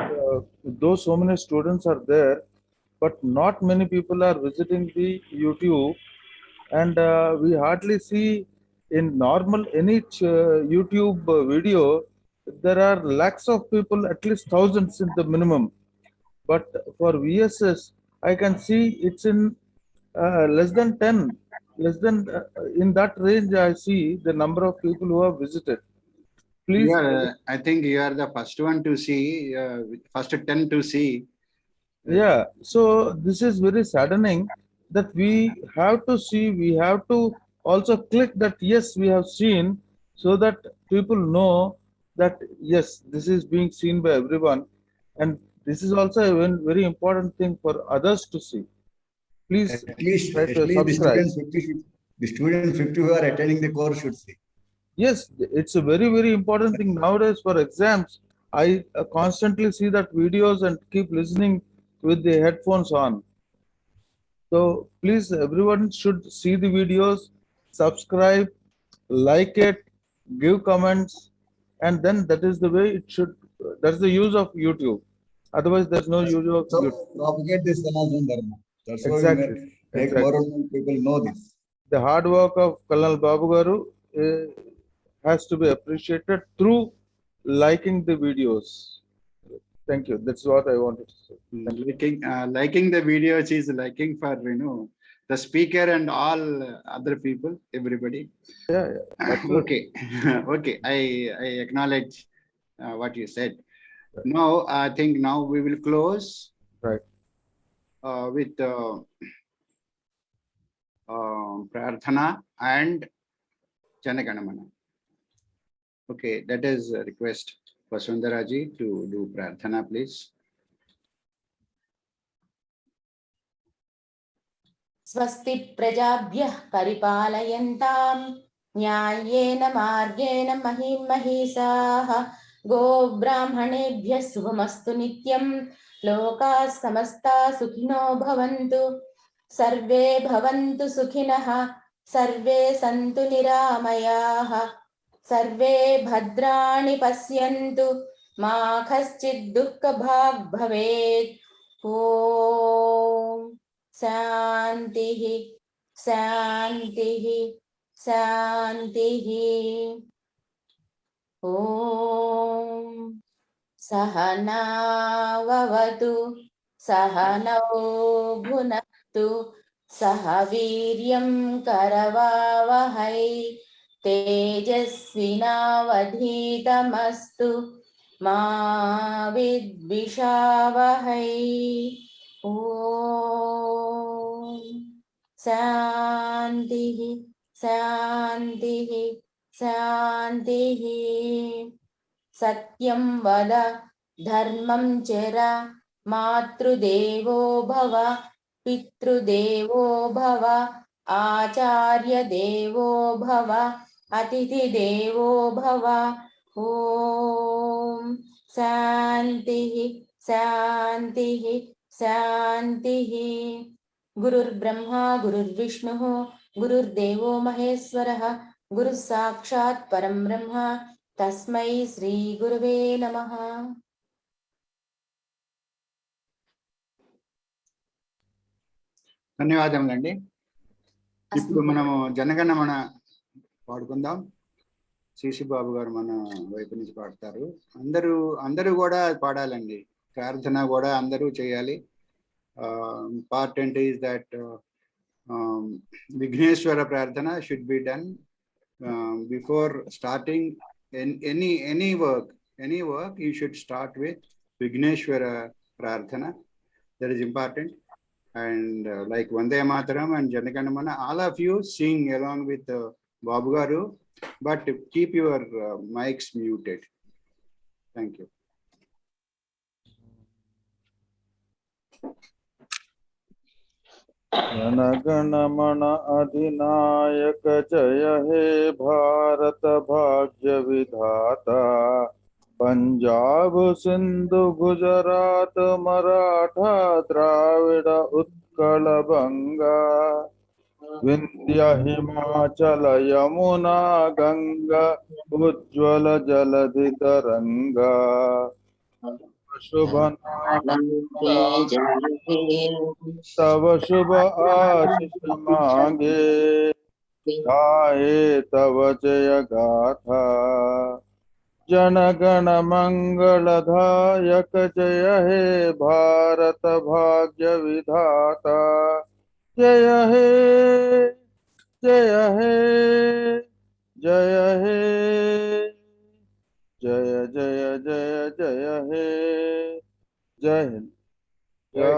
Speaker 2: though so many students are there, but not many people are visiting the YouTube, and we hardly see in normal any YouTube video there are lakhs of people, at least thousands in the minimum. But for VSS, I can see it's in less than 10, in that range. I see the number of people who have visited. Please,
Speaker 1: I think you are the first one to see, first 10 to see.
Speaker 2: Yeah, so this is very saddening that we have to see, we have to also click that yes, we have seen, so that people know that yes, this is being seen by everyone. And this is also a very important thing for others to see. Please try to
Speaker 6: The
Speaker 2: subscribe.
Speaker 6: students 50, the students 50 who are attending the course should see.
Speaker 2: Yes, it's a very important thing nowadays for exams. I constantly see that videos and keep listening with the headphones on. So please, everyone should see the videos, subscribe, like it, give comments, and then that is the way it should. That's the use of YouTube. Otherwise, there's no use of
Speaker 6: So
Speaker 2: YouTube.
Speaker 6: propagate this Sanatana Dharma. That's why we
Speaker 2: Exactly,
Speaker 6: make
Speaker 2: exactly.
Speaker 6: more and more people know this.
Speaker 2: The hard work of Colonel Babu Garu has to be appreciated through liking the videos. Thank you. That's what I wanted to say.
Speaker 1: Liking the videos is liking for the speaker and all other people, everybody.
Speaker 2: Yeah,
Speaker 1: Okay. Okay, I acknowledge what you said. Now I think now we will close
Speaker 2: right
Speaker 1: with prarthana and Janaganamana. Okay, that is a request for Sundaraji to do prarthana, please.
Speaker 3: स्वस्ति प्रजाभ्यः परिपालयन्तां न्याय्येन मार्गेण महीं महिषाः गोब्राह्मणेभ्यः शुभमस्तु नित्यं लोकाः समस्ताः सुखिनो भवन्तु सर्वे भवन्तु सुखिनः सर्वे सन्तु निरामयाः सर्वे भद्राणि पश्यन्तु मा कश्चित् दुःखभाग् भवेत्। ॐ शान्तिः शान्तिः शान्तिः। ॐ सहनाववतु सहनौ भुनक्तु सह वीर्यं करवावहै तेजस्विनावधीतमस्तु मा विद्विषावहै। ॐ शान्तिः शान्तिः शान्तिः। सत्यं वद धर्मं चर मातृदेवो भव पितृदेवो भव आचार्यदेवो भव अतिथिदेवो भव। ॐ शान्तिः शान्तिः शान्तिः। गुरुर्ब्रह्मा गुरुर्विष्णुः गुरुर्देवो महेश्वरः गुरुः साक्षात् परं ब्रह्म तस्मै श्री गुरुवे नमः।
Speaker 1: ధన్యవాదములండి. ఇప్పుడు మనము జనగణమన పాడుకుందాం. సిసి బాబు గారు మన వైపు నుంచి పాడతారు. అందరూ కూడా పాడాలండి. ప్రార్థన కూడా అందరూ చేయాలి. Important is that Vigneshwara Prarthana should be done before starting any work. Any work you should start with Vigneshwara Prarthana. That is important. And like Vande Mataram and Janaganamana, all of you sing along with Babu Garu, but keep your mics muted. Thank you.
Speaker 2: Jana Gana Mana अधिनायक जय हे भारत भाग्य विधाता पंजाब सिंधु गुजरात मराठा द्राविड़ उत्कल बंगा विंध्य हिमाचल यमुना गंगा उज्ज्वल जलधि तरंगा शुभ तव शुभ आशीष मांगे गाए तव जय गाथा जनगण मंगलदायक जय हे भारत भाग्य विधाता जय हे जय हे जय हे जय जय जय जय हे जय हिंद Yeah.